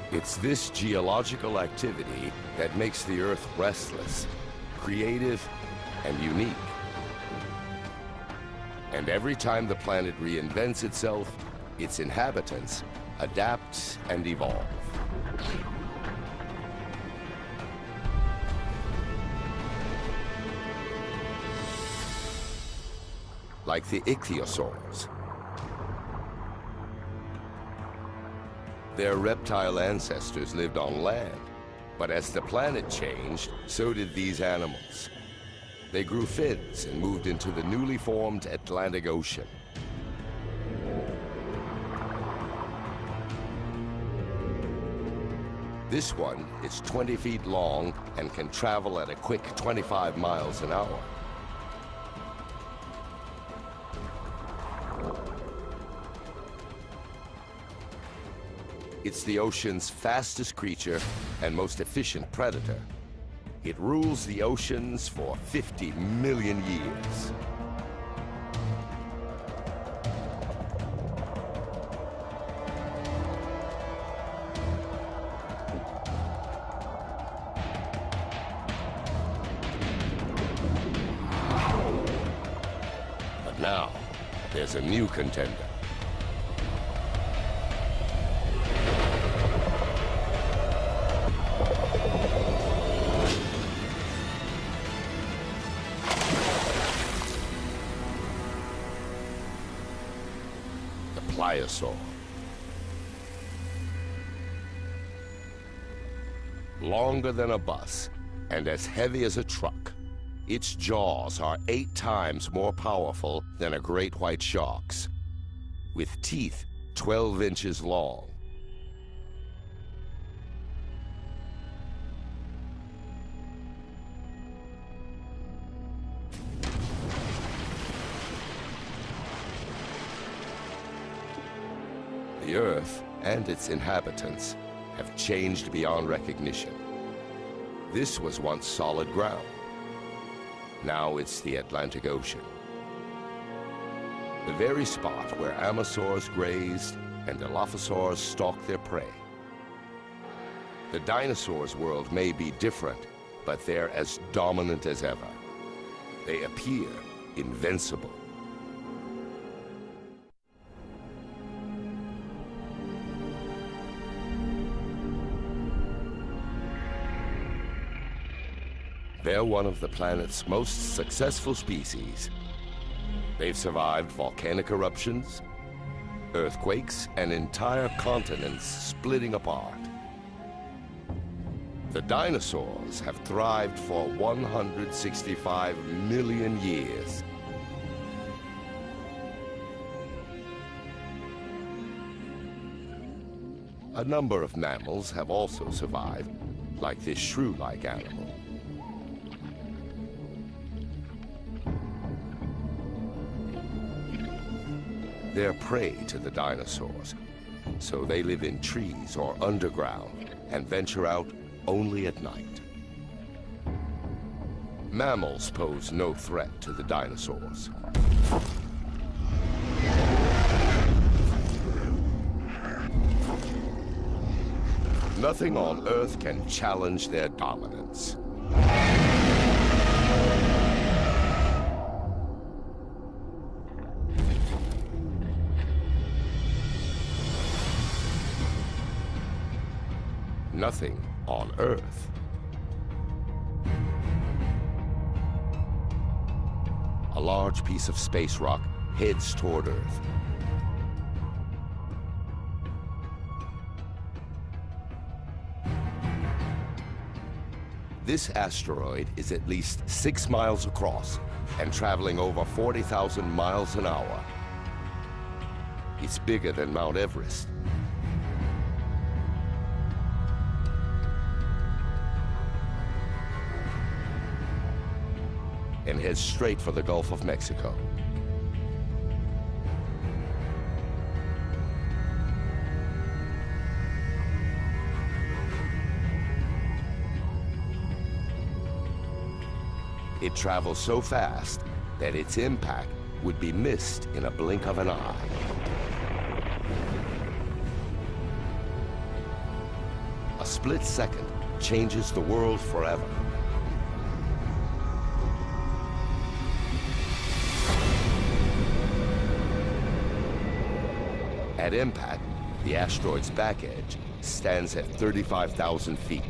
It's this geological activity that makes the Earth restless, creative, and unique. And every time the planet reinvents itself, its inhabitants adapt and evolve. Like the ichthyosaurs. Their reptile ancestors lived on land, but as the planet changed, so did these animals. They grew fins and moved into the newly formed Atlantic Ocean. This one is 20 feet long and can travel at a quick 25 miles an hour. It's the ocean's fastest creature and most efficient predator. It rules the oceans for 50 million years. But now, there's a new contender. Pliosaur. Longer than a bus and as heavy as a truck, its jaws are 8 times more powerful than a great white shark's, with teeth 12 inches long. The Earth and its inhabitants have changed beyond recognition. This was once solid ground. Now it's the Atlantic Ocean. The very spot where Amazons grazed and Dilophosaurs stalked their prey. The dinosaurs' world may be different, but they're as dominant as ever. They appear invincible. They're one of the planet's most successful species. They've survived volcanic eruptions, Earthquakes and entire continents splitting apart. The dinosaurs have thrived for 165 million years. A number of mammals have also survived, like this shrew-like animal. They're prey to the dinosaurs, so they live in trees or underground and venture out only at night. Mammals pose no threat to the dinosaurs. Nothing on Earth can challenge their dominance. Nothing on Earth. A large piece of space rock heads toward Earth. This asteroid is at least 6 miles across and traveling over 40,000 miles an hour. It's bigger than Mount Everest. And heads straight for the Gulf of Mexico. It travels so fast that its impact would be missed in a blink of an eye. A split second changes the world forever. At impact, the asteroid's back edge stands at 35,000 feet.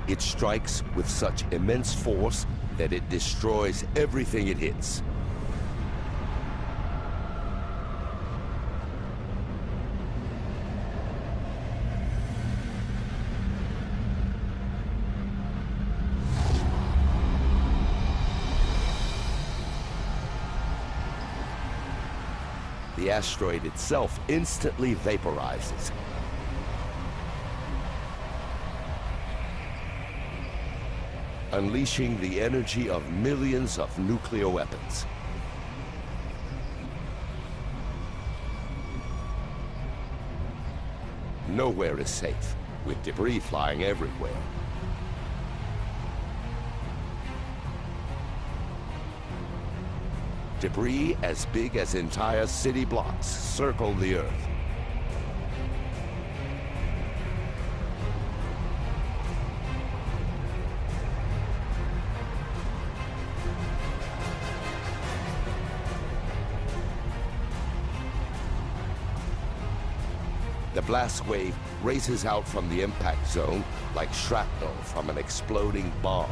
It strikes with such immense force that it destroys everything it hits. The asteroid itself instantly vaporizes. Unleashing the energy of millions of nuclear weapons. Nowhere is safe, with debris flying everywhere. Debris as big as entire city blocks circle the Earth. The blast wave races out from the impact zone like shrapnel from an exploding bomb.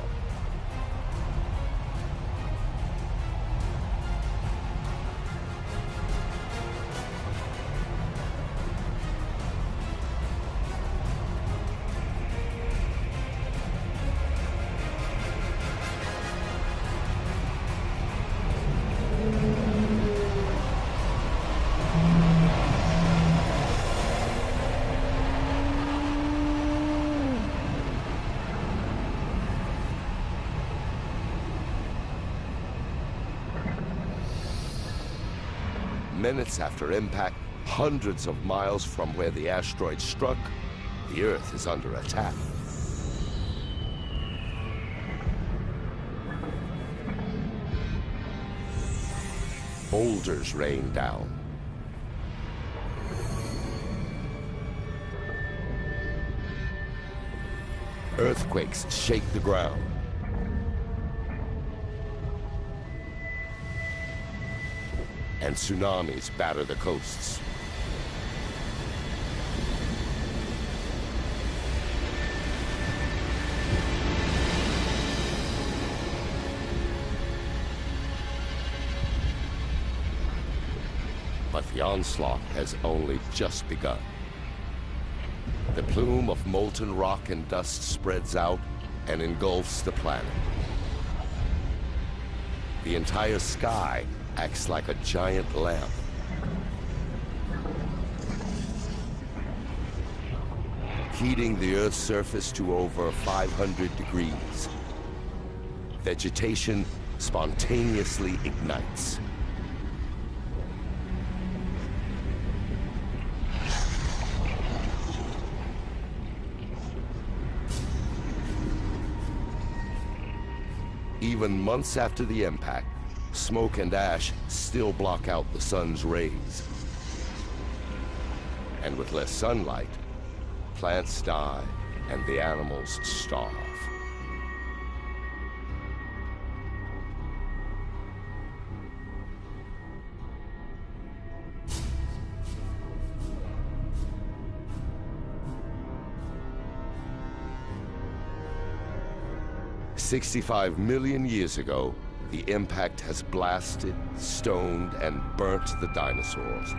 Minutes after impact, hundreds of miles from where the asteroid struck, the Earth is under attack. Boulders rain down. Earthquakes shake the ground. and tsunamis batter the coasts. But the onslaught has only just begun. The plume of molten rock and dust spreads out and engulfs the planet. The entire sky acts like a giant lamp. Heating the Earth's surface to over 500 degrees. Vegetation spontaneously ignites. Even months after the impact, smoke and ash still block out the sun's rays. And with less sunlight, plants die and the animals starve. "65 million years ago, the impact has blasted, stoned, and burnt the dinosaurs.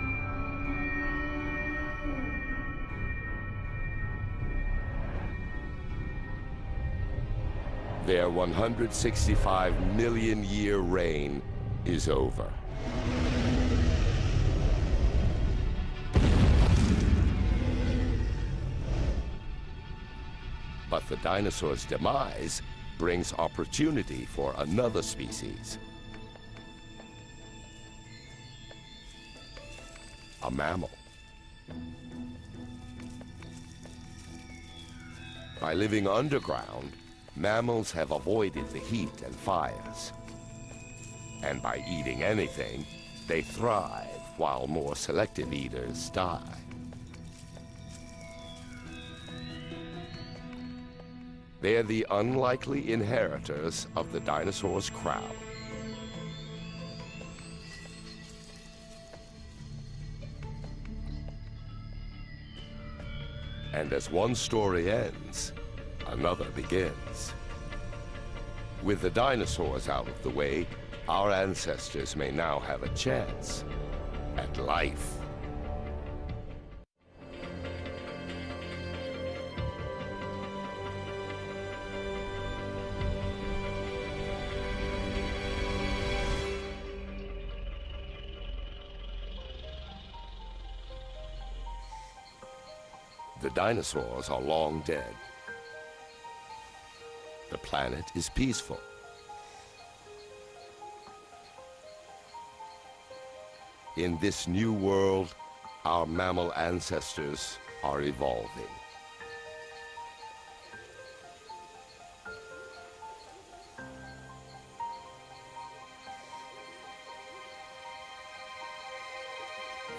Their 165 million year reign is over. But the dinosaurs' demise brings opportunity for another species. A mammal. By living underground, mammals have avoided the heat and fires. And by eating anything, they thrive while more selective eaters die. They're the unlikely inheritors of the dinosaurs' crown. And as one story ends, another begins. With the dinosaurs out of the way, our ancestors may now have a chance at life. The dinosaurs are long dead. The planet is peaceful. In this new world, our mammal ancestors are evolving.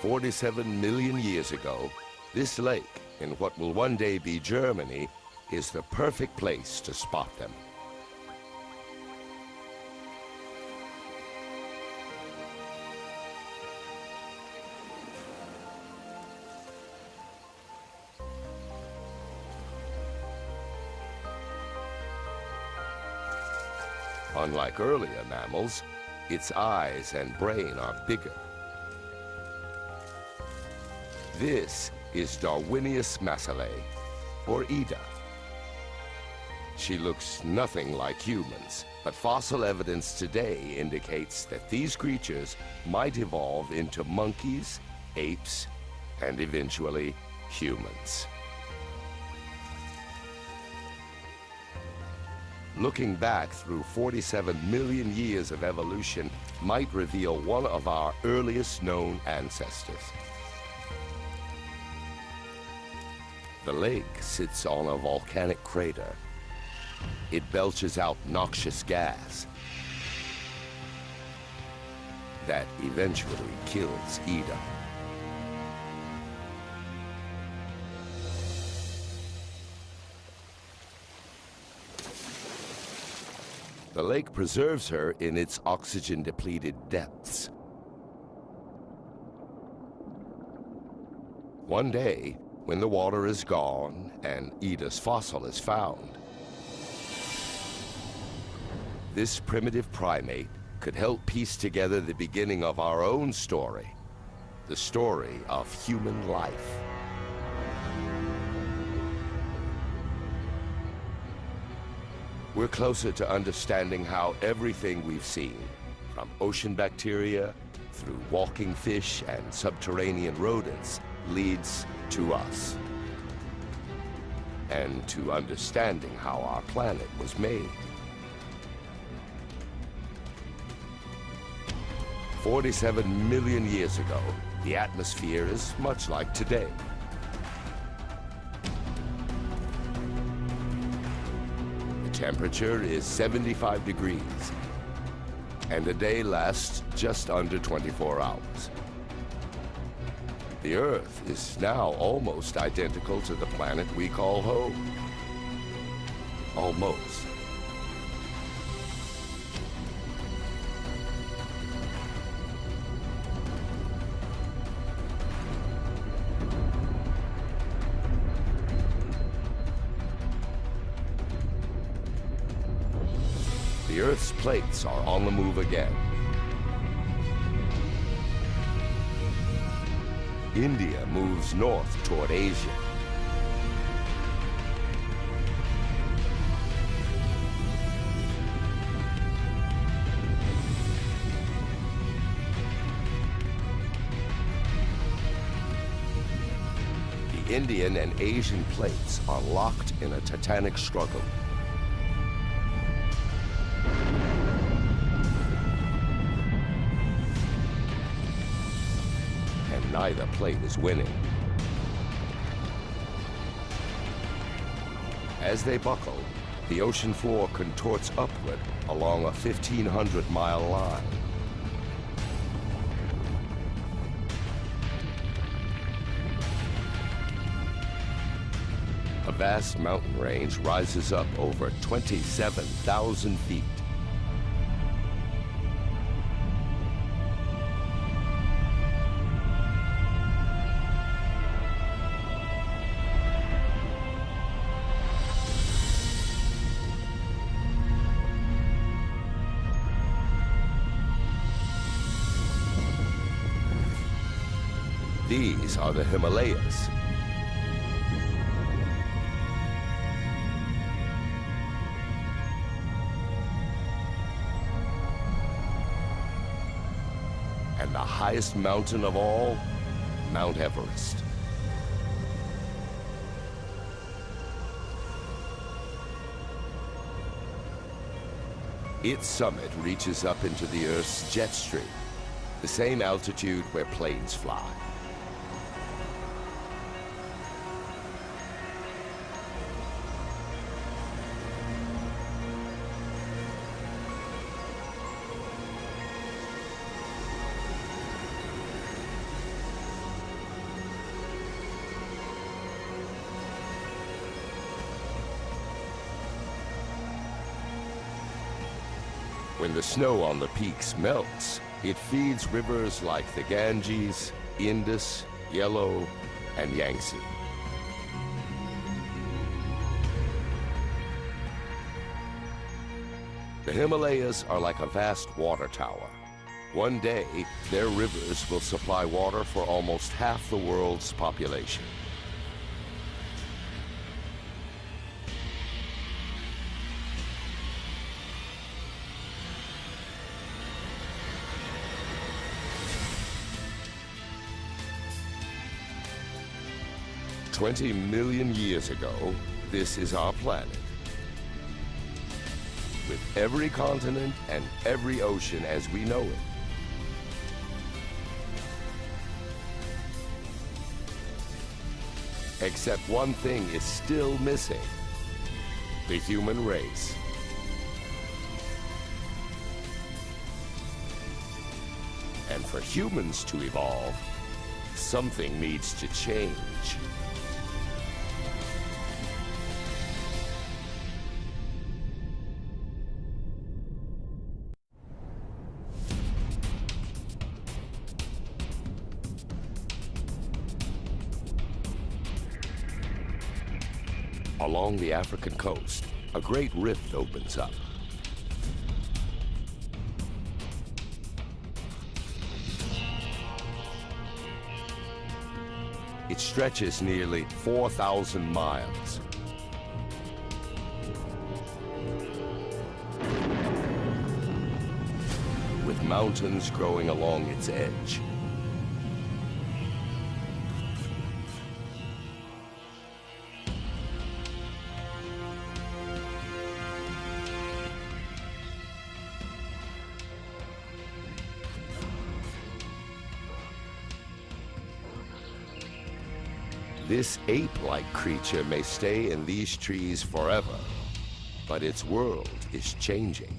"47 million years ago, this lake, in what will one day be Germany, is the perfect place to spot them." Unlike earlier mammals, its eyes and brain are bigger. This is Darwinius massilae, or Ida. She looks nothing like humans, but fossil evidence today indicates that these creatures might evolve into monkeys, apes, and eventually humans. Looking back through 47 million years of evolution might reveal one of our earliest known ancestors. The lake sits on a volcanic crater. It belches out noxious gas that eventually kills Ida. The lake preserves her in its oxygen-depleted depths. One day, when the water is gone and Ida's fossil is found, this primitive primate could help piece together the beginning of our own story, the story of human life. We're closer to understanding how everything we've seen, from ocean bacteria through walking fish and subterranean rodents, leads to us. And to understanding how our planet was made. 47 million years ago, the atmosphere is much like today. Temperature is 75 degrees, and the day lasts just under 24 hours. The Earth is now almost identical to the planet we call home. Almost. The Earth's plates are on the move again. India moves north toward Asia. The Indian and Asian plates are locked in a titanic struggle. Neither plate is winning. As they buckle, the ocean floor contorts upward along a 1,500-mile line. A vast mountain range rises up over 27,000 feet. These are the Himalayas. And the highest mountain of all, Mount Everest. Its summit reaches up into the Earth's jet stream, the same altitude where planes fly. When the snow on the peaks melts, it feeds rivers like the Ganges, Indus, Yellow, and Yangtze. The Himalayas are like a vast water tower. One day, their rivers will supply water for almost half the world's population. "20 million years ago, this is our planet. With every continent and every ocean as we know it. Except one thing is still missing: the human race. And for humans to evolve, something needs to change. Along the African coast, a great rift opens up. It stretches nearly 4,000 miles. With mountains growing along its edge. This ape-like creature may stay in these trees forever, but its world is changing.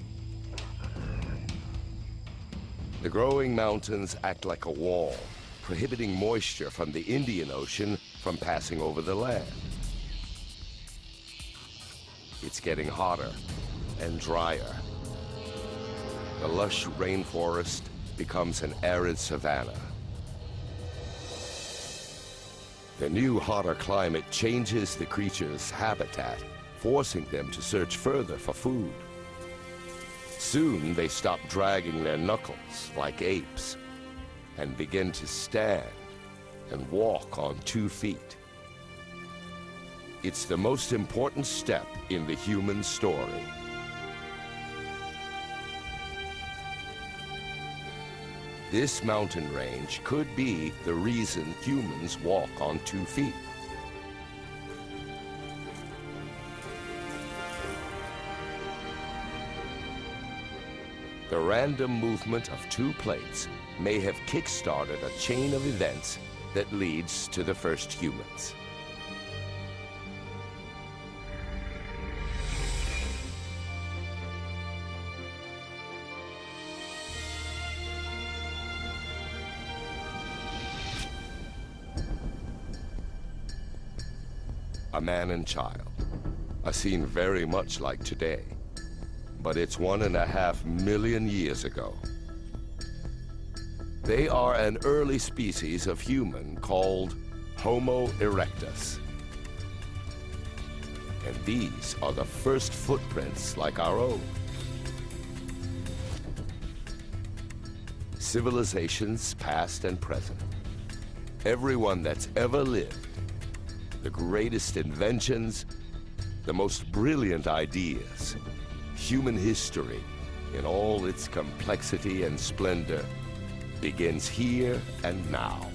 The growing mountains act like a wall, prohibiting moisture from the Indian Ocean from passing over the land. It's getting hotter and drier. The lush rainforest becomes an arid savanna. The new, hotter climate changes the creatures' habitat, forcing them to search further for food. Soon, they stop dragging their knuckles like apes and begin to stand and walk on 2 feet. It's the most important step in the human story. This mountain range could be the reason humans walk on 2 feet. The random movement of 2 plates may have kick-started a chain of events that leads to the first humans. A man and child, a scene very much like today, but it's 1.5 million years ago. They are an early species of human called Homo erectus. And these are the first footprints like our own. Civilizations past and present. Everyone that's ever lived. The greatest inventions, the most brilliant ideas, human history in all its complexity and splendor begins here and now.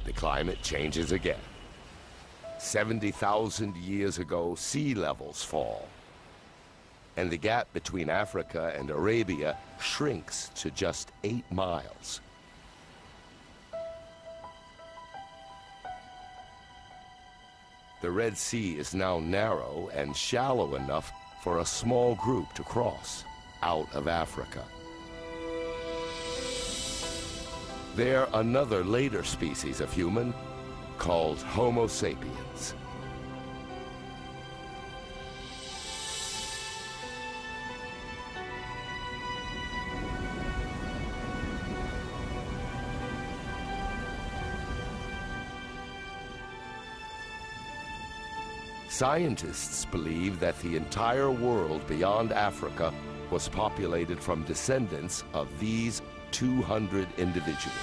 The climate changes again. 70,000 years ago, sea levels fall. And the gap between Africa and Arabia shrinks to just 8 miles. The Red Sea is now narrow and shallow enough for a small group to cross out of Africa. They're another later species of human called Homo sapiens. Scientists believe that the entire world beyond Africa was populated from descendants of these 200 individuals.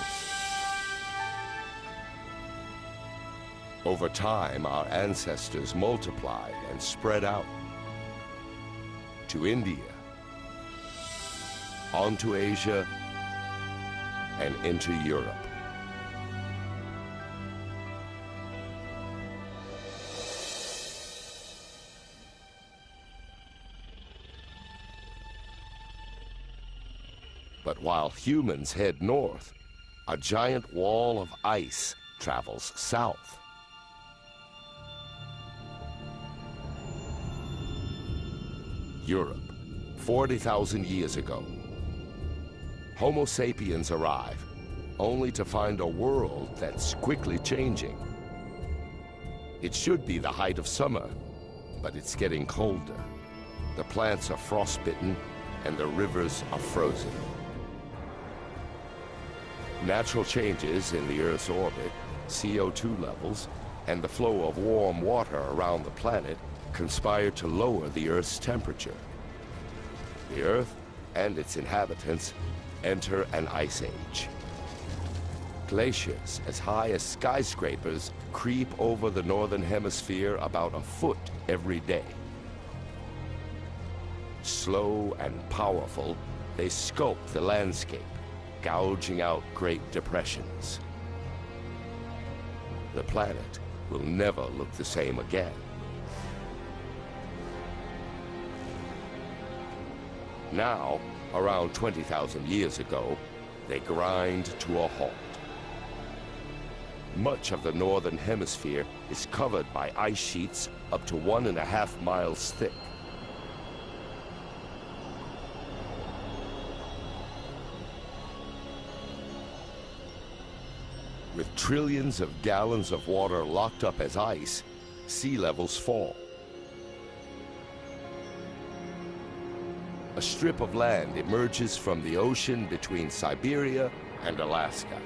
Over time, our ancestors multiplied and spread out to India, onto Asia, and into Europe. But while humans head north, a giant wall of ice travels south. Europe, 40,000 years ago. Homo sapiens arrive, only to find a world that's quickly changing. It should be the height of summer, but it's getting colder. The plants are frostbitten, and the rivers are frozen. Natural changes in the Earth's orbit, CO2 levels, and the flow of warm water around the planet conspire to lower the Earth's temperature. The Earth and its inhabitants enter an ice age. Glaciers as high as skyscrapers creep over the northern hemisphere about a foot every day. Slow and powerful, they sculpt the landscape, gouging out great depressions. The planet will never look the same again. Now, around 20,000 years ago, they grind to a halt. Much of the northern hemisphere is covered by ice sheets up to 1.5 miles thick. With trillions of gallons of water locked up as ice, sea levels fall. A strip of land emerges from the ocean between Siberia and Alaska.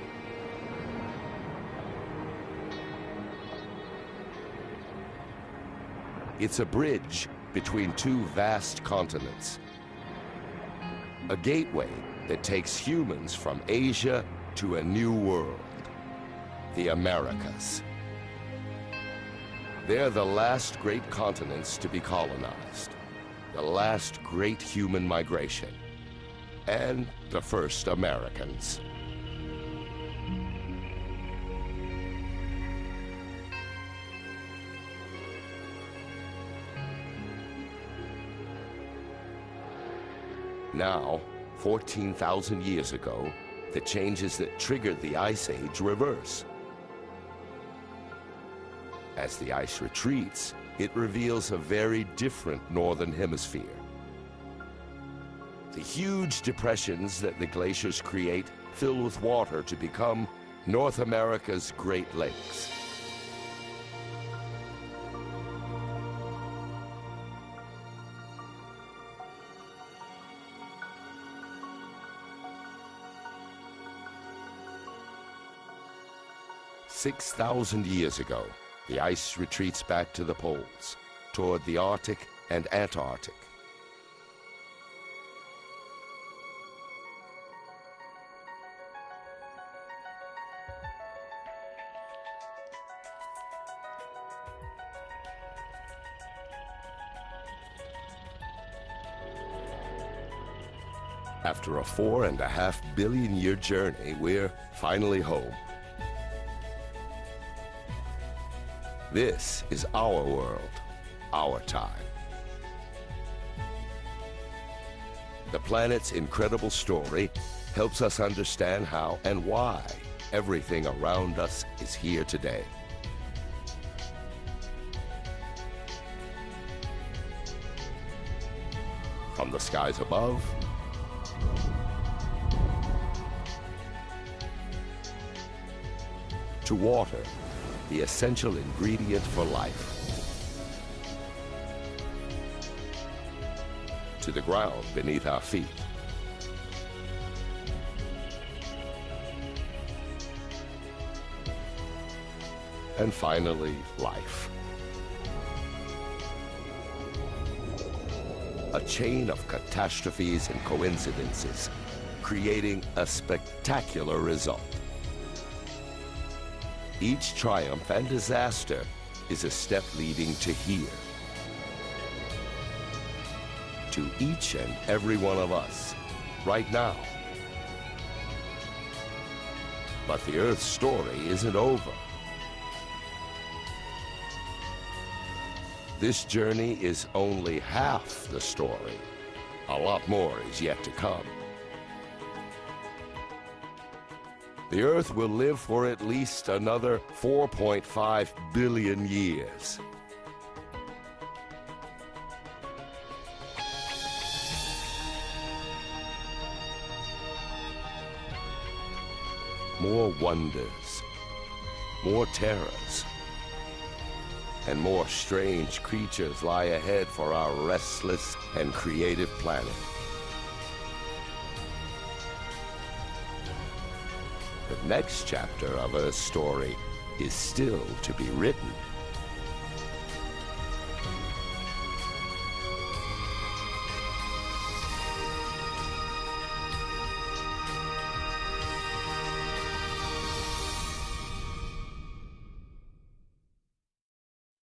It's a bridge between two vast continents. A gateway that takes humans from Asia to a new world, the Americas. They're the last great continents to be colonized, the last great human migration, and the first Americans. Now, 14,000 years ago, the changes that triggered the Ice Age reverse. As the ice retreats, it reveals a very different northern hemisphere. The huge depressions that the glaciers create fill with water to become North America's Great Lakes. "6,000 years ago, the ice retreats back to the poles, toward the Arctic and Antarctic. After a 4.5 billion year journey, we're finally home. This is our world, our time. The planet's incredible story helps us understand how and why everything around us is here today. From the skies above to water, the essential ingredient for life, to the ground beneath our feet, and finally, life. A chain of catastrophes and coincidences, creating a spectacular result. Each triumph and disaster is a step leading to here. To each and every one of us, right now. But the Earth's story isn't over. This journey is only half the story. A lot more is yet to come. The Earth will live for at least another 4.5 billion years. More wonders, more terrors, and more strange creatures lie ahead for our restless and creative planet. The next chapter of Earth's story is still to be written.